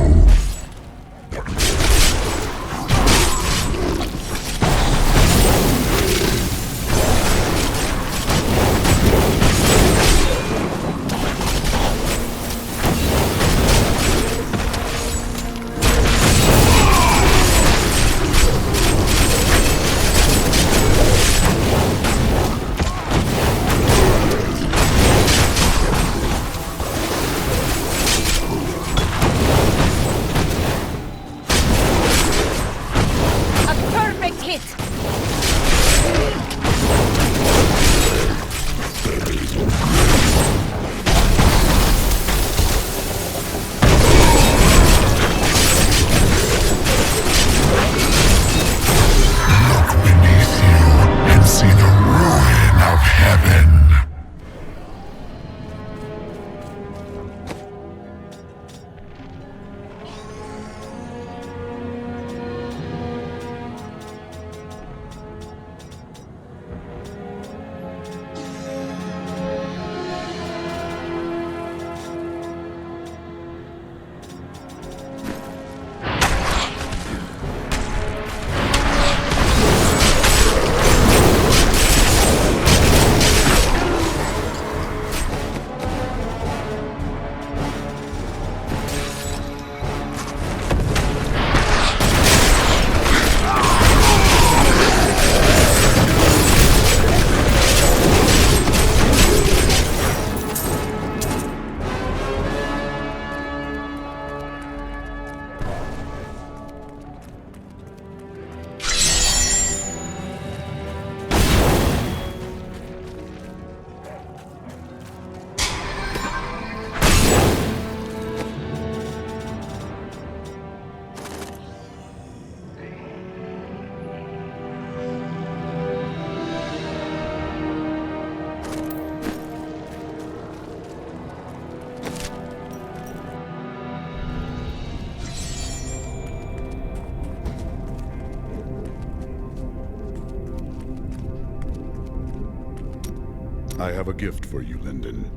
I have a gift for you, Linden.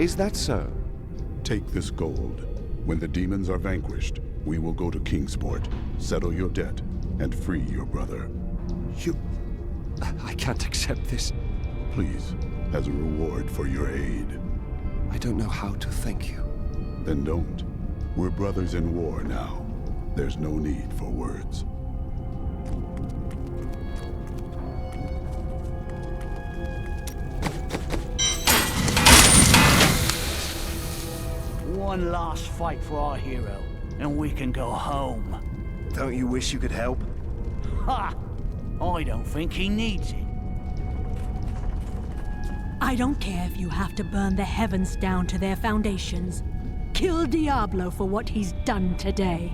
Is that so? Take this gold. When the demons are vanquished, we will go to Kingsport, settle your debt, and free your brother. I can't accept this. Please, as a reward for your aid. I don't know how to thank you. Then don't. We're brothers in war now. There's no need for words. One last fight for our hero, and we can go home. Don't you wish you could help? Ha! I don't think he needs it. I don't care if you have to burn the heavens down to their foundations. Kill Diablo for what he's done today.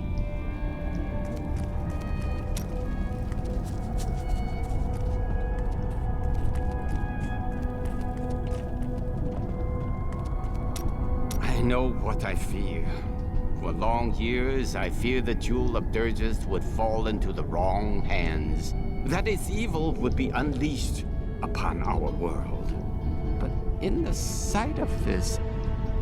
I know what I fear. For long years, I feared the Jewel of Dirges would fall into the wrong hands. That its evil would be unleashed upon our world. But in the sight of this,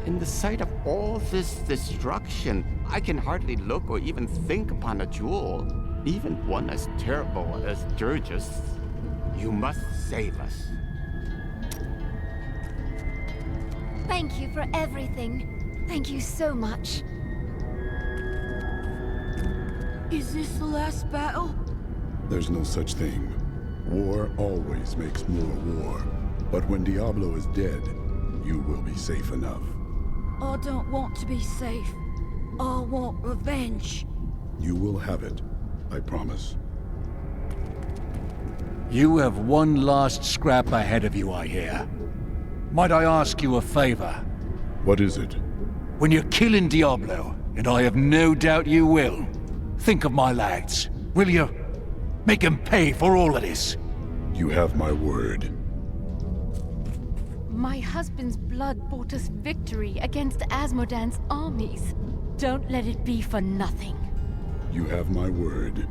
in the sight of all this destruction, I can hardly look or even think upon a jewel, even one as terrible as Dirges. You must save us. Thank you for everything. Thank you so much. Is this the last battle? There's no such thing. War always makes more war. But when Diablo is dead, you will be safe enough. I don't want to be safe. I want revenge. You will have it, I promise. You have one last scrap ahead of you, I hear. Might I ask you a favor? What is it? When you're killing Diablo, and I have no doubt you will, think of my lads, will you? Make them pay for all of this. You have my word. My husband's blood bought us victory against Asmodan's armies. Don't let it be for nothing. You have my word.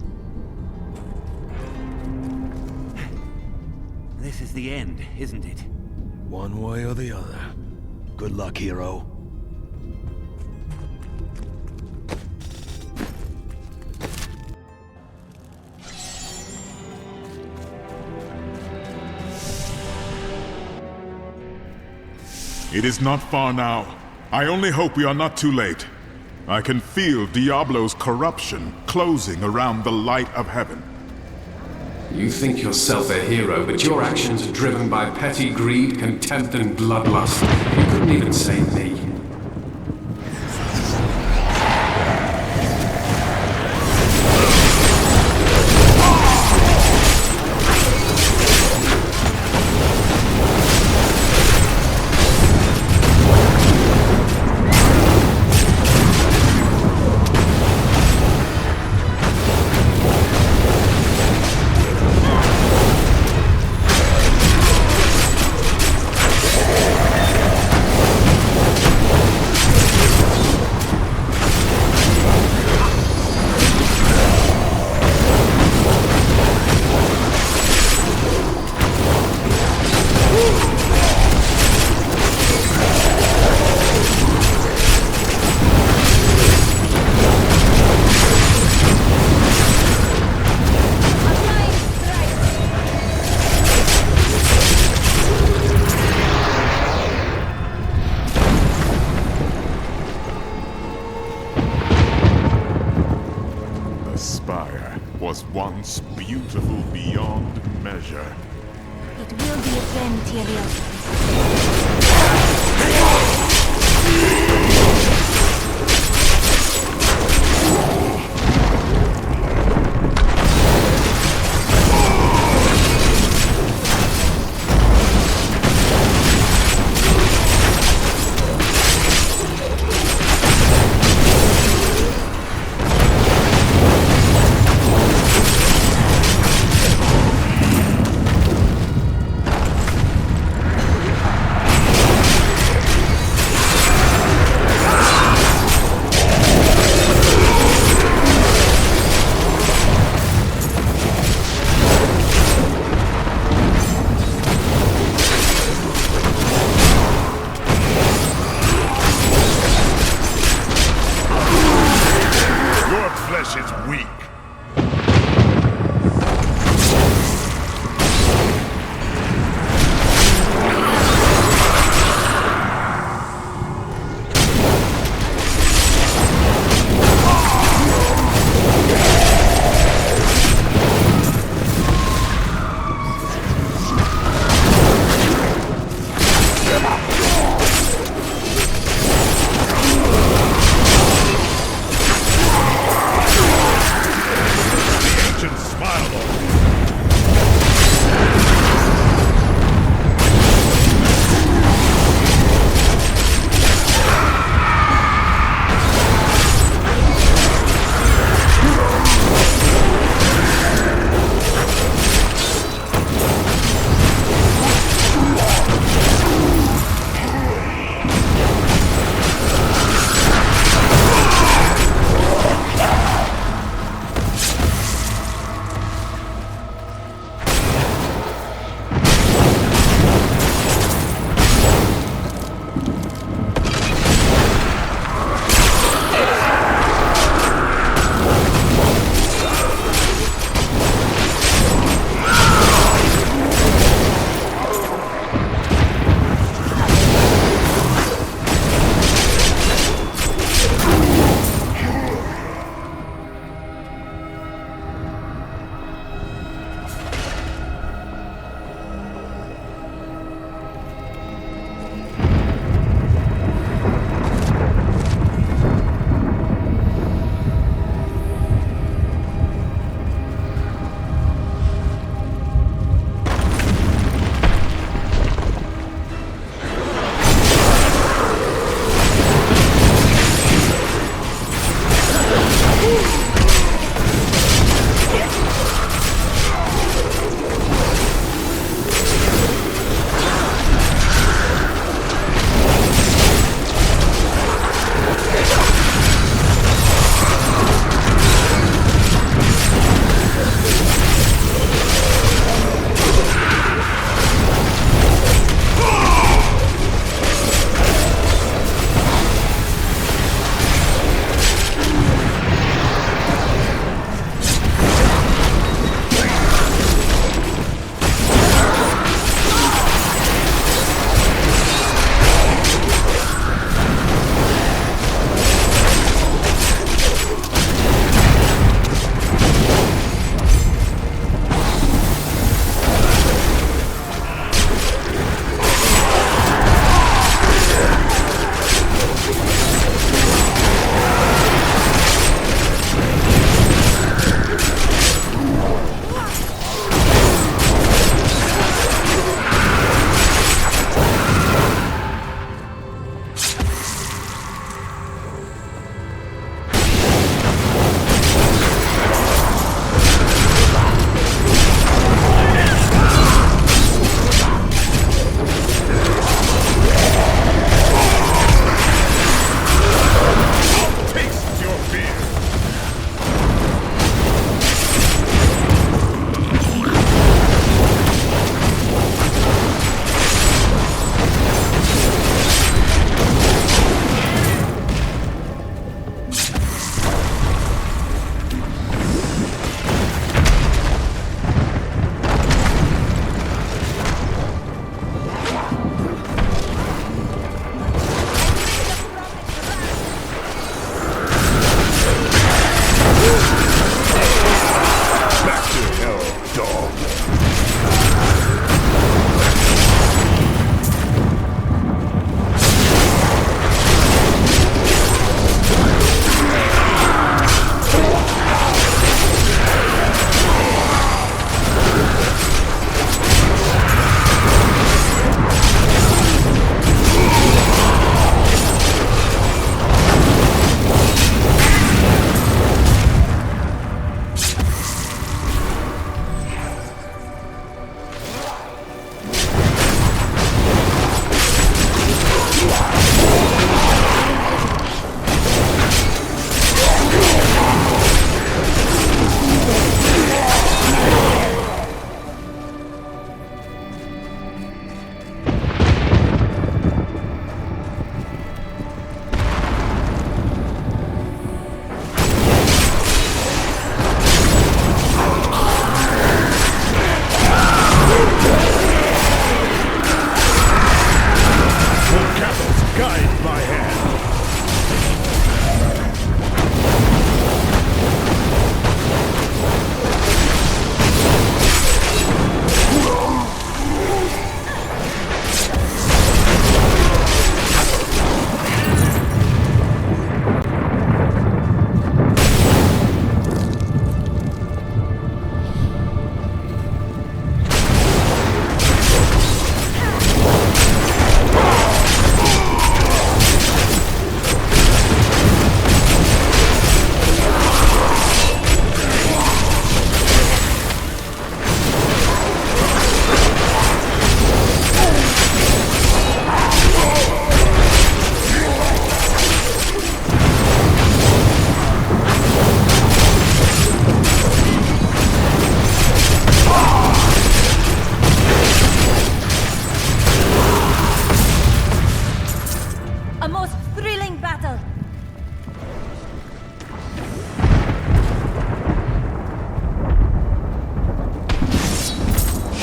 This is the end, isn't it? One way or the other. Good luck, hero. It is not far now. I only hope we are not too late. I can feel Diablo's corruption closing around the light of heaven. You think yourself a hero, but your actions are driven by petty greed, contempt, and bloodlust. You couldn't even save me. Spire was once beautiful beyond measure. It will be again, Tyrael.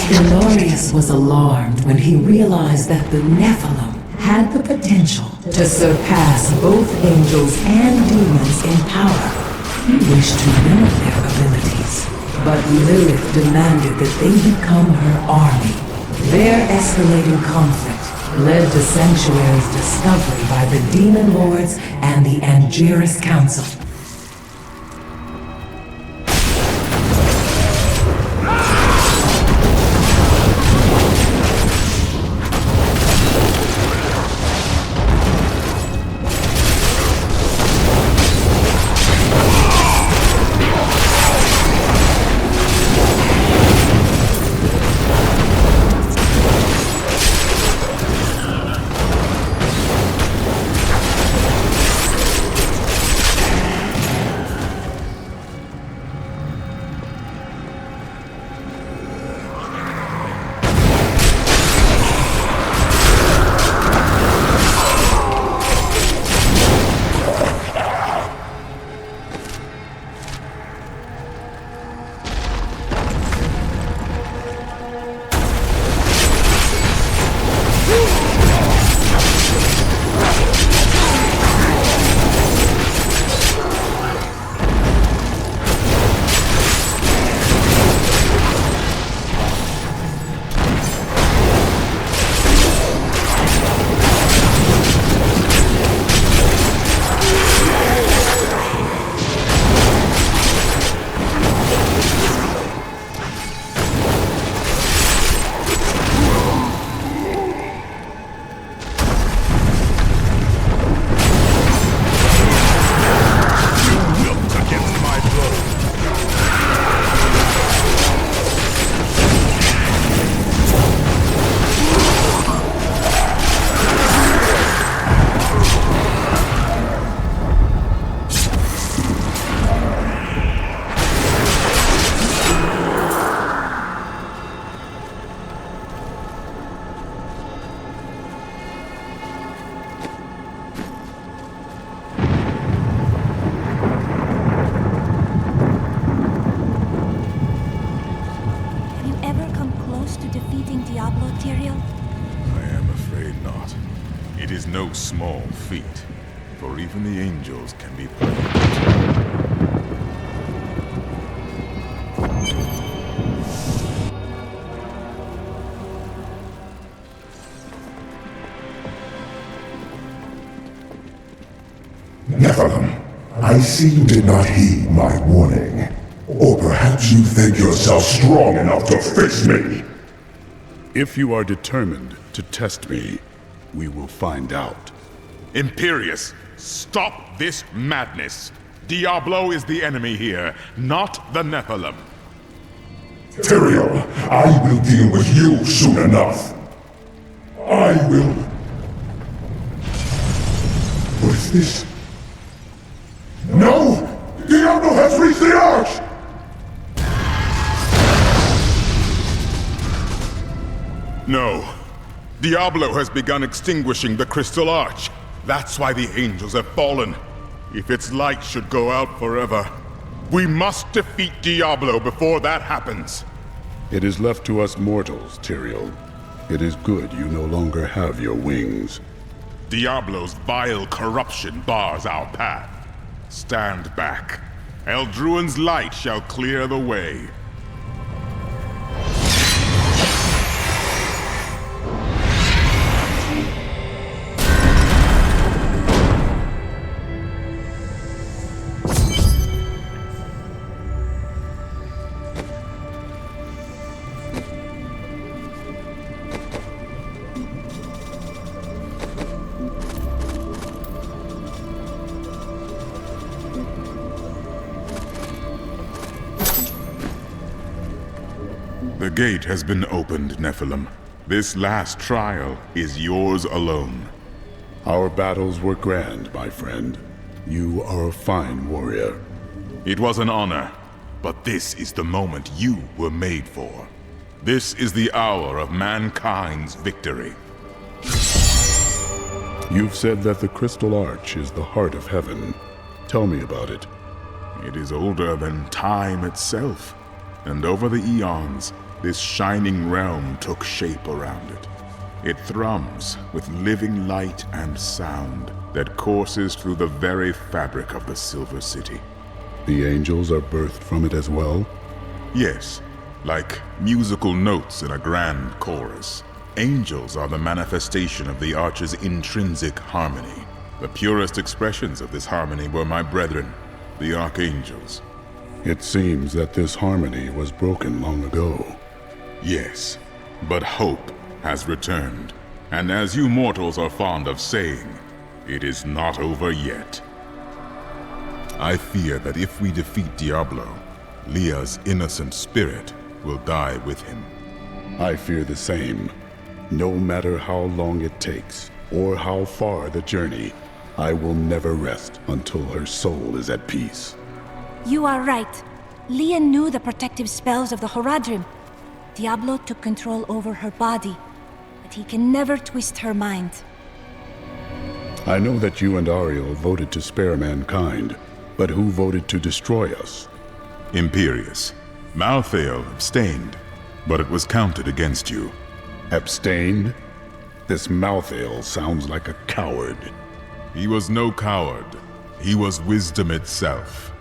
Ilorius was alarmed when he realized that the Nephilim had the potential to surpass both angels and demons in power. He wished to limit their abilities, but Lilith demanded that they become her army. Their escalating conflict led to Sanctuary's discovery by the Demon Lords and the Angiris Council. Diablo, Tyrael? I am afraid not. It is no small feat, for even the angels can be played. Nephilim, I see you did not heed my warning. Or perhaps you think yourself strong enough to face me. If you are determined to test me, we will find out. Imperius, stop this madness. Diablo is the enemy here, not the Nephilim. Tyrael, I will deal with you soon enough. I will... What is this? No! Diablo has reached the arch! No. Diablo has begun extinguishing the Crystal Arch. That's why the angels have fallen. If its light should go out forever, we must defeat Diablo before that happens. It is left to us mortals, Tyrael. It is good you no longer have your wings. Diablo's vile corruption bars our path. Stand back. Eldruin's light shall clear the way. The gate has been opened, Nephilim. This last trial is yours alone. Our battles were grand, my friend. You are a fine warrior. It was an honor, but this is the moment you were made for. This is the hour of mankind's victory. You've said that the Crystal Arch is the heart of heaven. Tell me about it. It is older than time itself, and over the eons, this shining realm took shape around it. It thrums with living light and sound that courses through the very fabric of the Silver City. The angels are birthed from it as well? Yes, like musical notes in a grand chorus. Angels are the manifestation of the Arch's intrinsic harmony. The purest expressions of this harmony were my brethren, the Archangels. It seems that this harmony was broken long ago. Yes, but hope has returned. And as you mortals are fond of saying, it is not over yet. I fear that if we defeat Diablo, Leah's innocent spirit will die with him. I fear the same. No matter how long it takes, or how far the journey, I will never rest until her soul is at peace. You are right. Leah knew the protective spells of the Horadrim. Diablo took control over her body, but he can never twist her mind. I know that you and Ariel voted to spare mankind, but who voted to destroy us? Imperius. Malthael abstained, but it was counted against you. Abstained? This Malthael sounds like a coward. He was no coward. He was wisdom itself,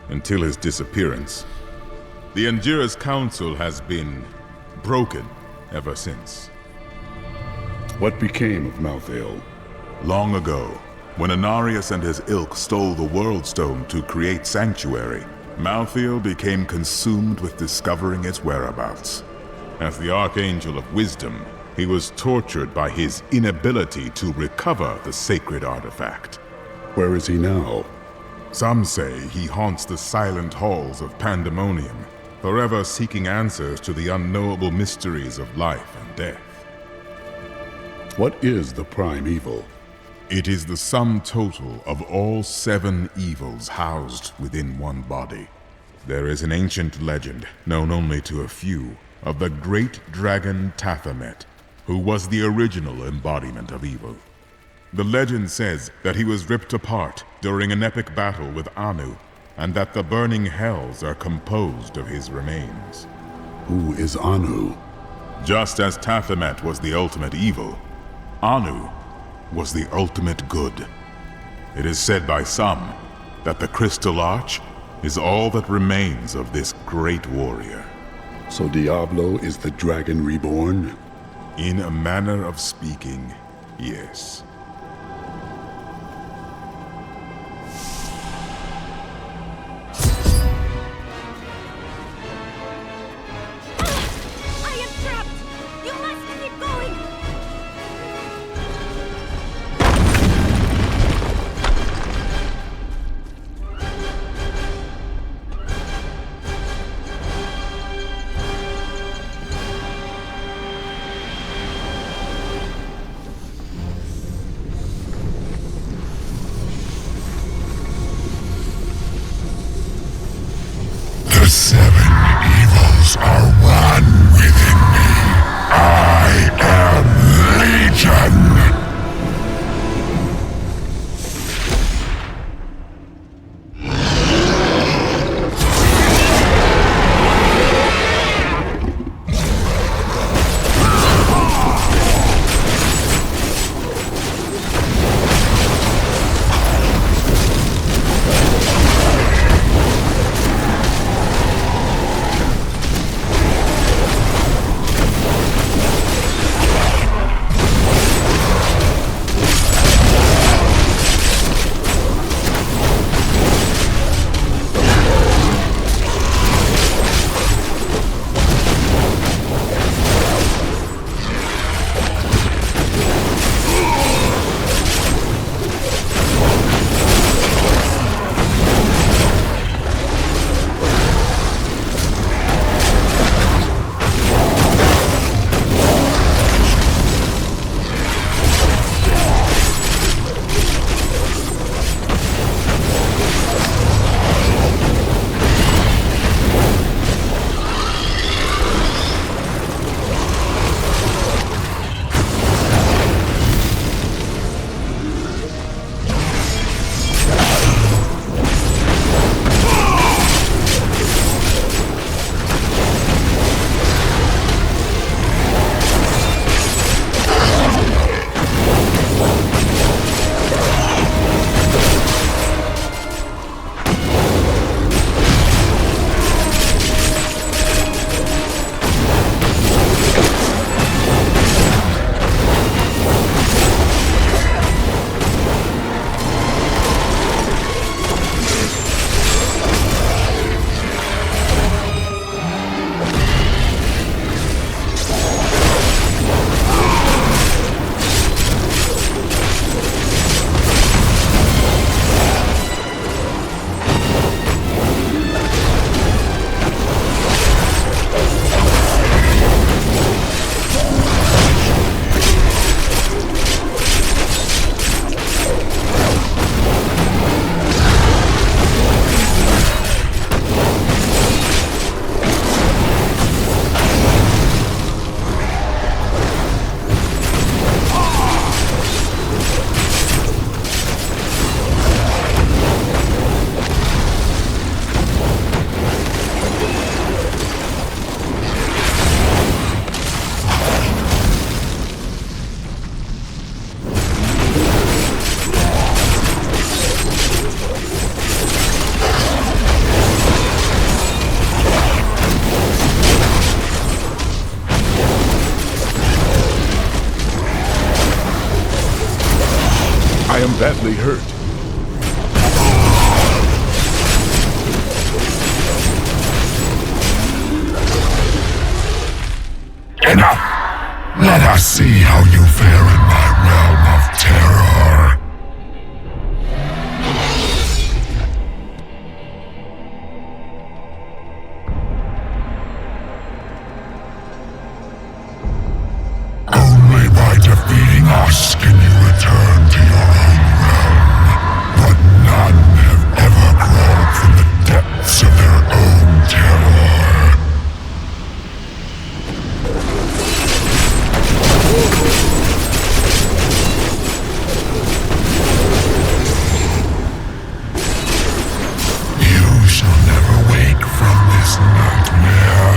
until his disappearance. The Anjira's council has been broken ever since. What became of Malthael? Long ago, when Anarius and his ilk stole the World Stone to create Sanctuary, Malthael became consumed with discovering its whereabouts. As the Archangel of Wisdom, he was tortured by his inability to recover the sacred artifact. Where is he now? Some say he haunts the silent halls of Pandemonium, forever seeking answers to the unknowable mysteries of life and death. What is the prime evil? It is the sum total of all 7 evils housed within one body. There is an ancient legend, known only to a few, of the great dragon Tathamet, who was the original embodiment of evil. The legend says that he was ripped apart during an epic battle with Anu, and that the burning hells are composed of his remains. Who is Anu? Just as Tathamet was the ultimate evil, Anu was the ultimate good. It is said by some that the Crystal Arch is all that remains of this great warrior. So Diablo is the dragon reborn? In a manner of speaking, yes. badly hurt. Enough! Let us see how you fare in my realm of terror. Only by defeating us can you return to your own realm. But none have ever crawled from the depths of their own terror. You shall never wake from this nightmare.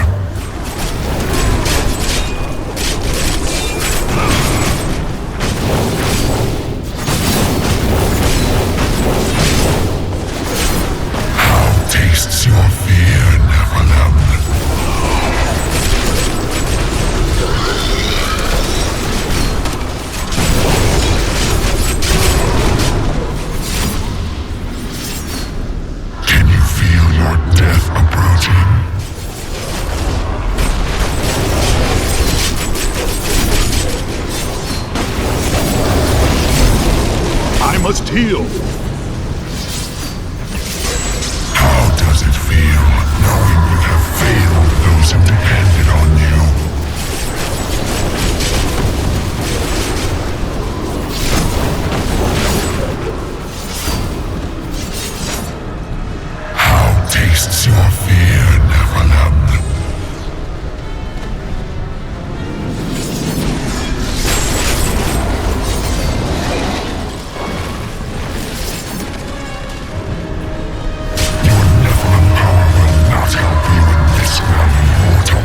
How tastes your fear, Nephilim? Can you feel your death approaching? I must heal. How does it feel knowing you have failed those who depended on you? How tastes your fear, Nephilim? Your Nephilim power will not help you in this realm, mortal.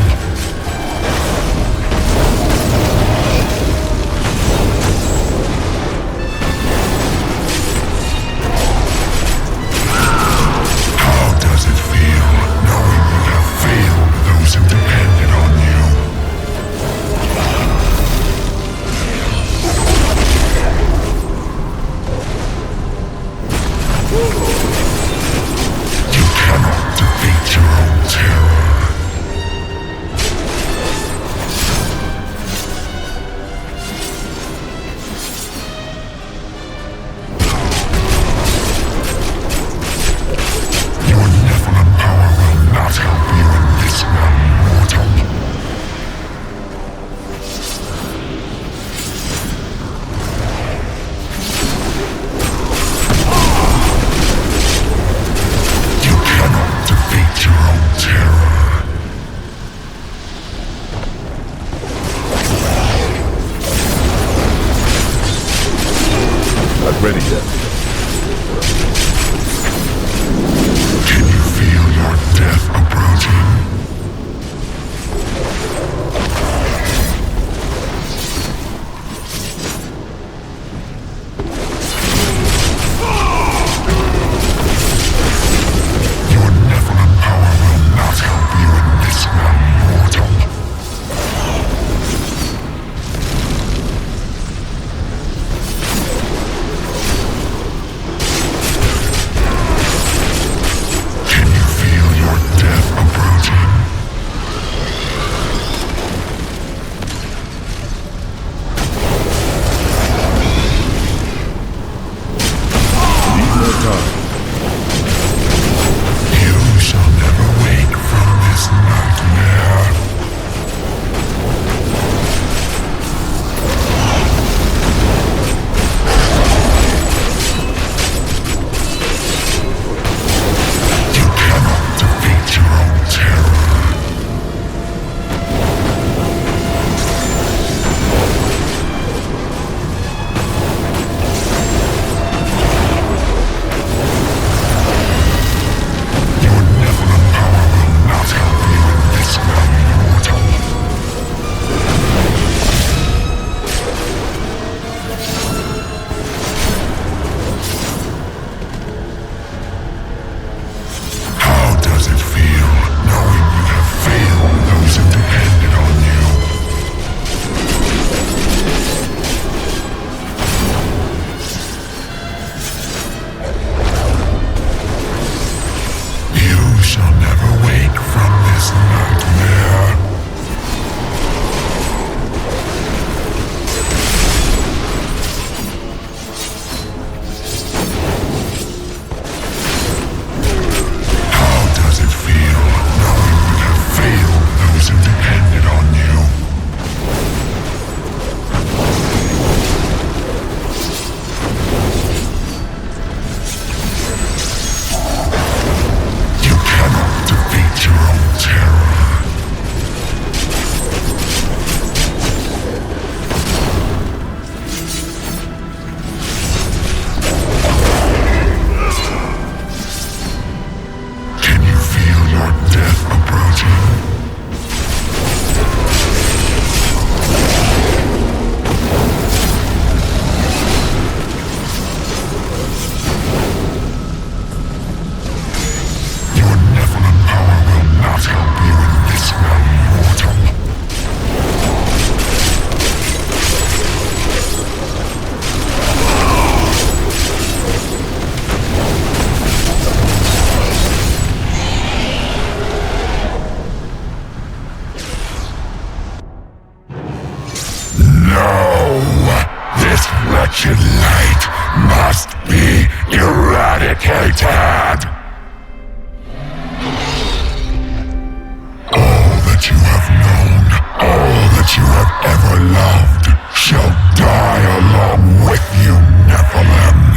How does it feel knowing you have failed those who depended on you? You cannot defeat your own terror. Your Nephilim power will not help you in this realm, mortal. You cannot defeat your own terror. Not ready yet. Can you feel your death approaching? Your Nephilim power will not help you in this realm, mortal. wretched light must be eradicated. All that you have known, all that you have ever loved, shall die along with you, Nephilim.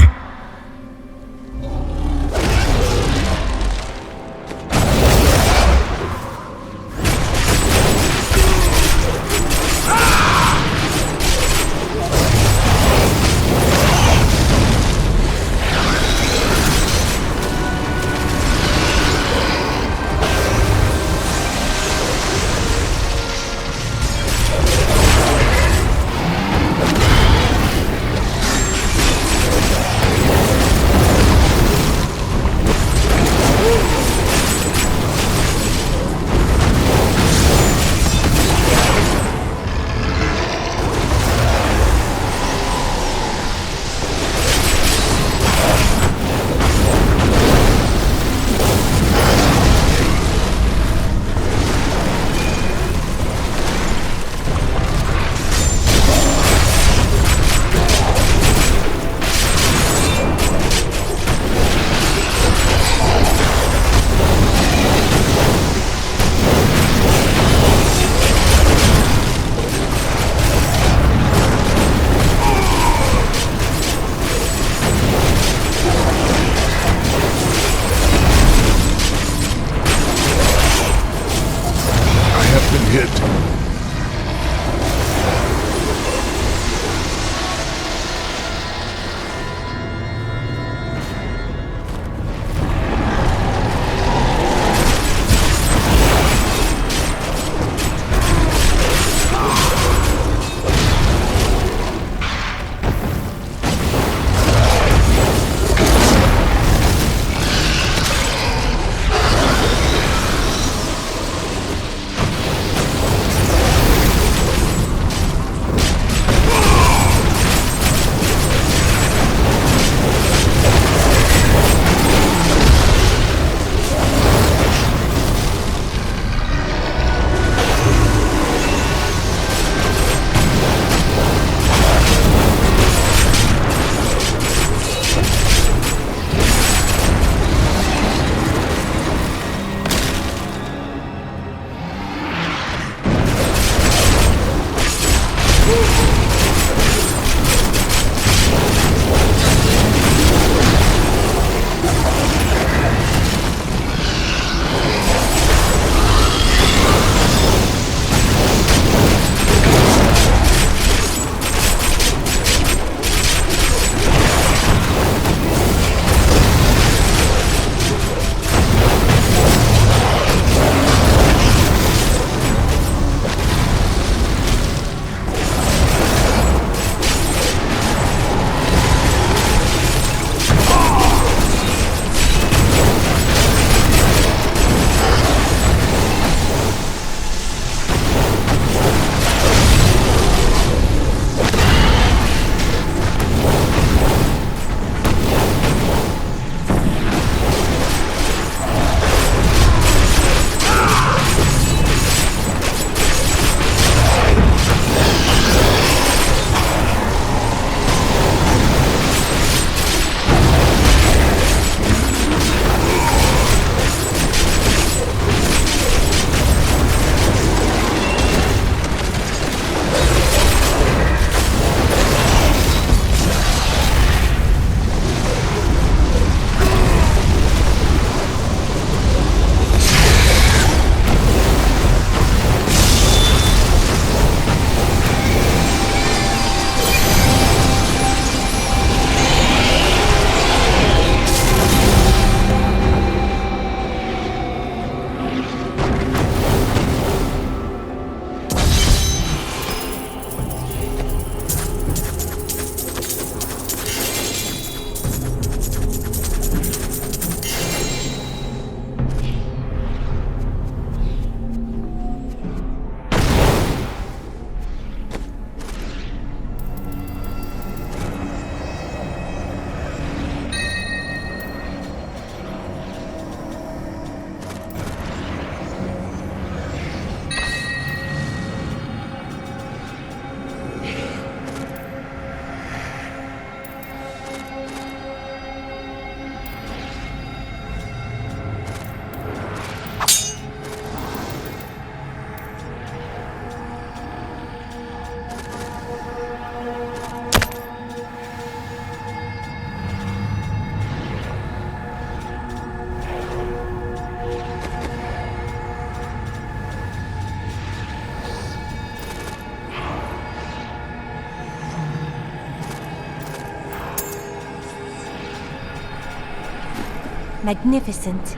magnificent.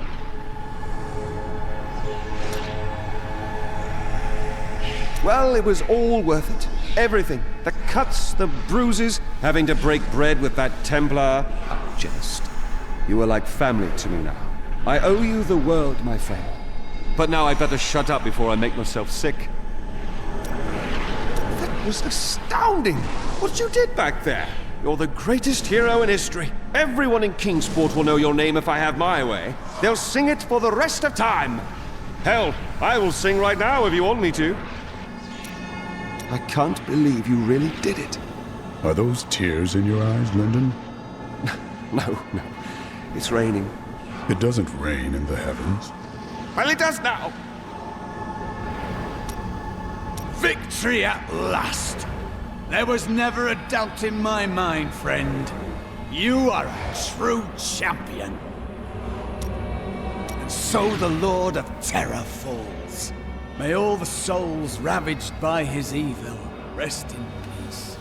Well, it was all worth it. Everything. The cuts, the bruises, having to break bread with that Templar. Just. You are like family to me now. I owe you the world, my friend. But now I better shut up before I make myself sick. That was astounding! What you did back there! You're the greatest hero in history. Everyone in Kingsport will know your name if I have my way. They'll sing it for the rest of time. Hell, I will sing right now if you want me to. I can't believe you really did it. Are those tears in your eyes, Lyndon? No. It's raining. It doesn't rain in the heavens. Well, it does now. Victory at last! There was never a doubt in my mind, friend. You are a true champion. And so the Lord of Terror falls. May all the souls ravaged by his evil rest in peace.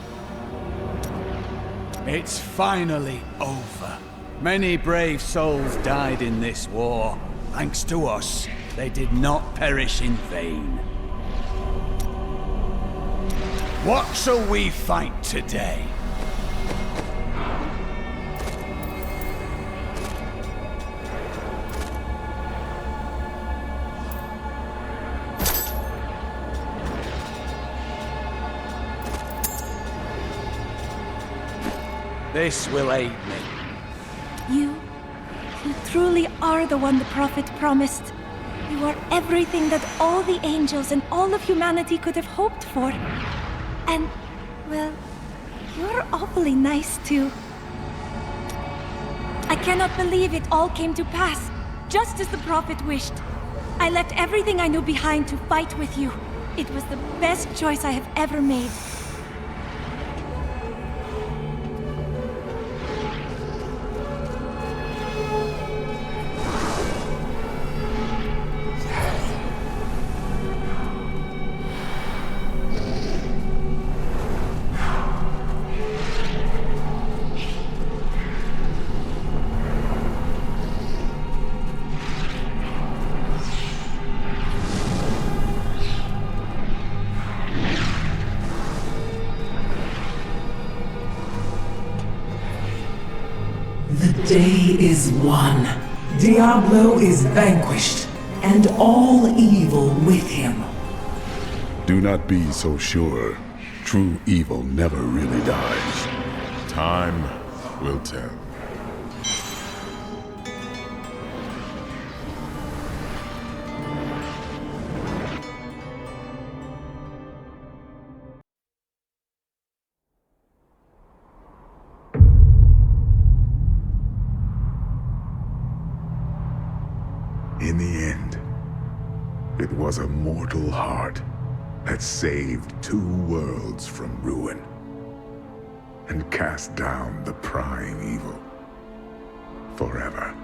It's finally over. Many brave souls died in this war. Thanks to us, they did not perish in vain. What shall we fight today? This will aid me. You truly are the one the Prophet promised. You are everything that all the angels and all of humanity could have hoped for. And, well, you're awfully nice too. I cannot believe it all came to pass, just as the Prophet wished. I left everything I knew behind to fight with you. It was the best choice I have ever made. The day is won. Diablo is vanquished, and all evil with him. Do not be so sure. True evil never really dies. Time will tell. In the end, it was a mortal heart that saved 2 worlds from ruin and cast down the prying evil forever.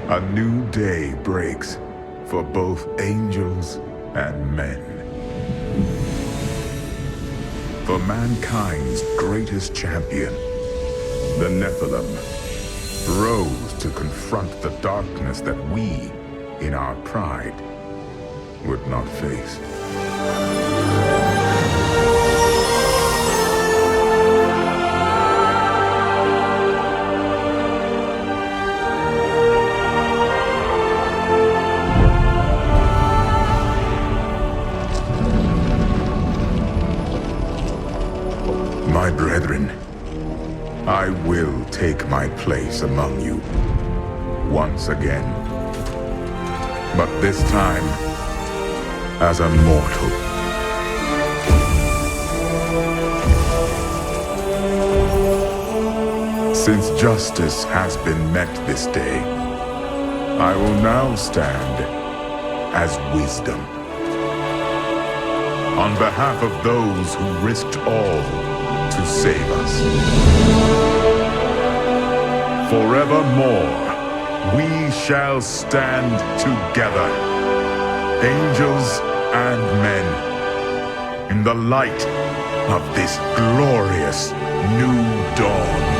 A new day breaks for both angels and men. For mankind's greatest champion, the Nephilim, rose to confront the darkness that we, in our pride, would not face. My brethren, I will take my place among you once again. But this time, as a mortal. Since justice has been met this day, I will now stand as wisdom. On behalf of those who risked all to save us. Forevermore, we shall stand together, angels and men, in the light of this glorious new dawn.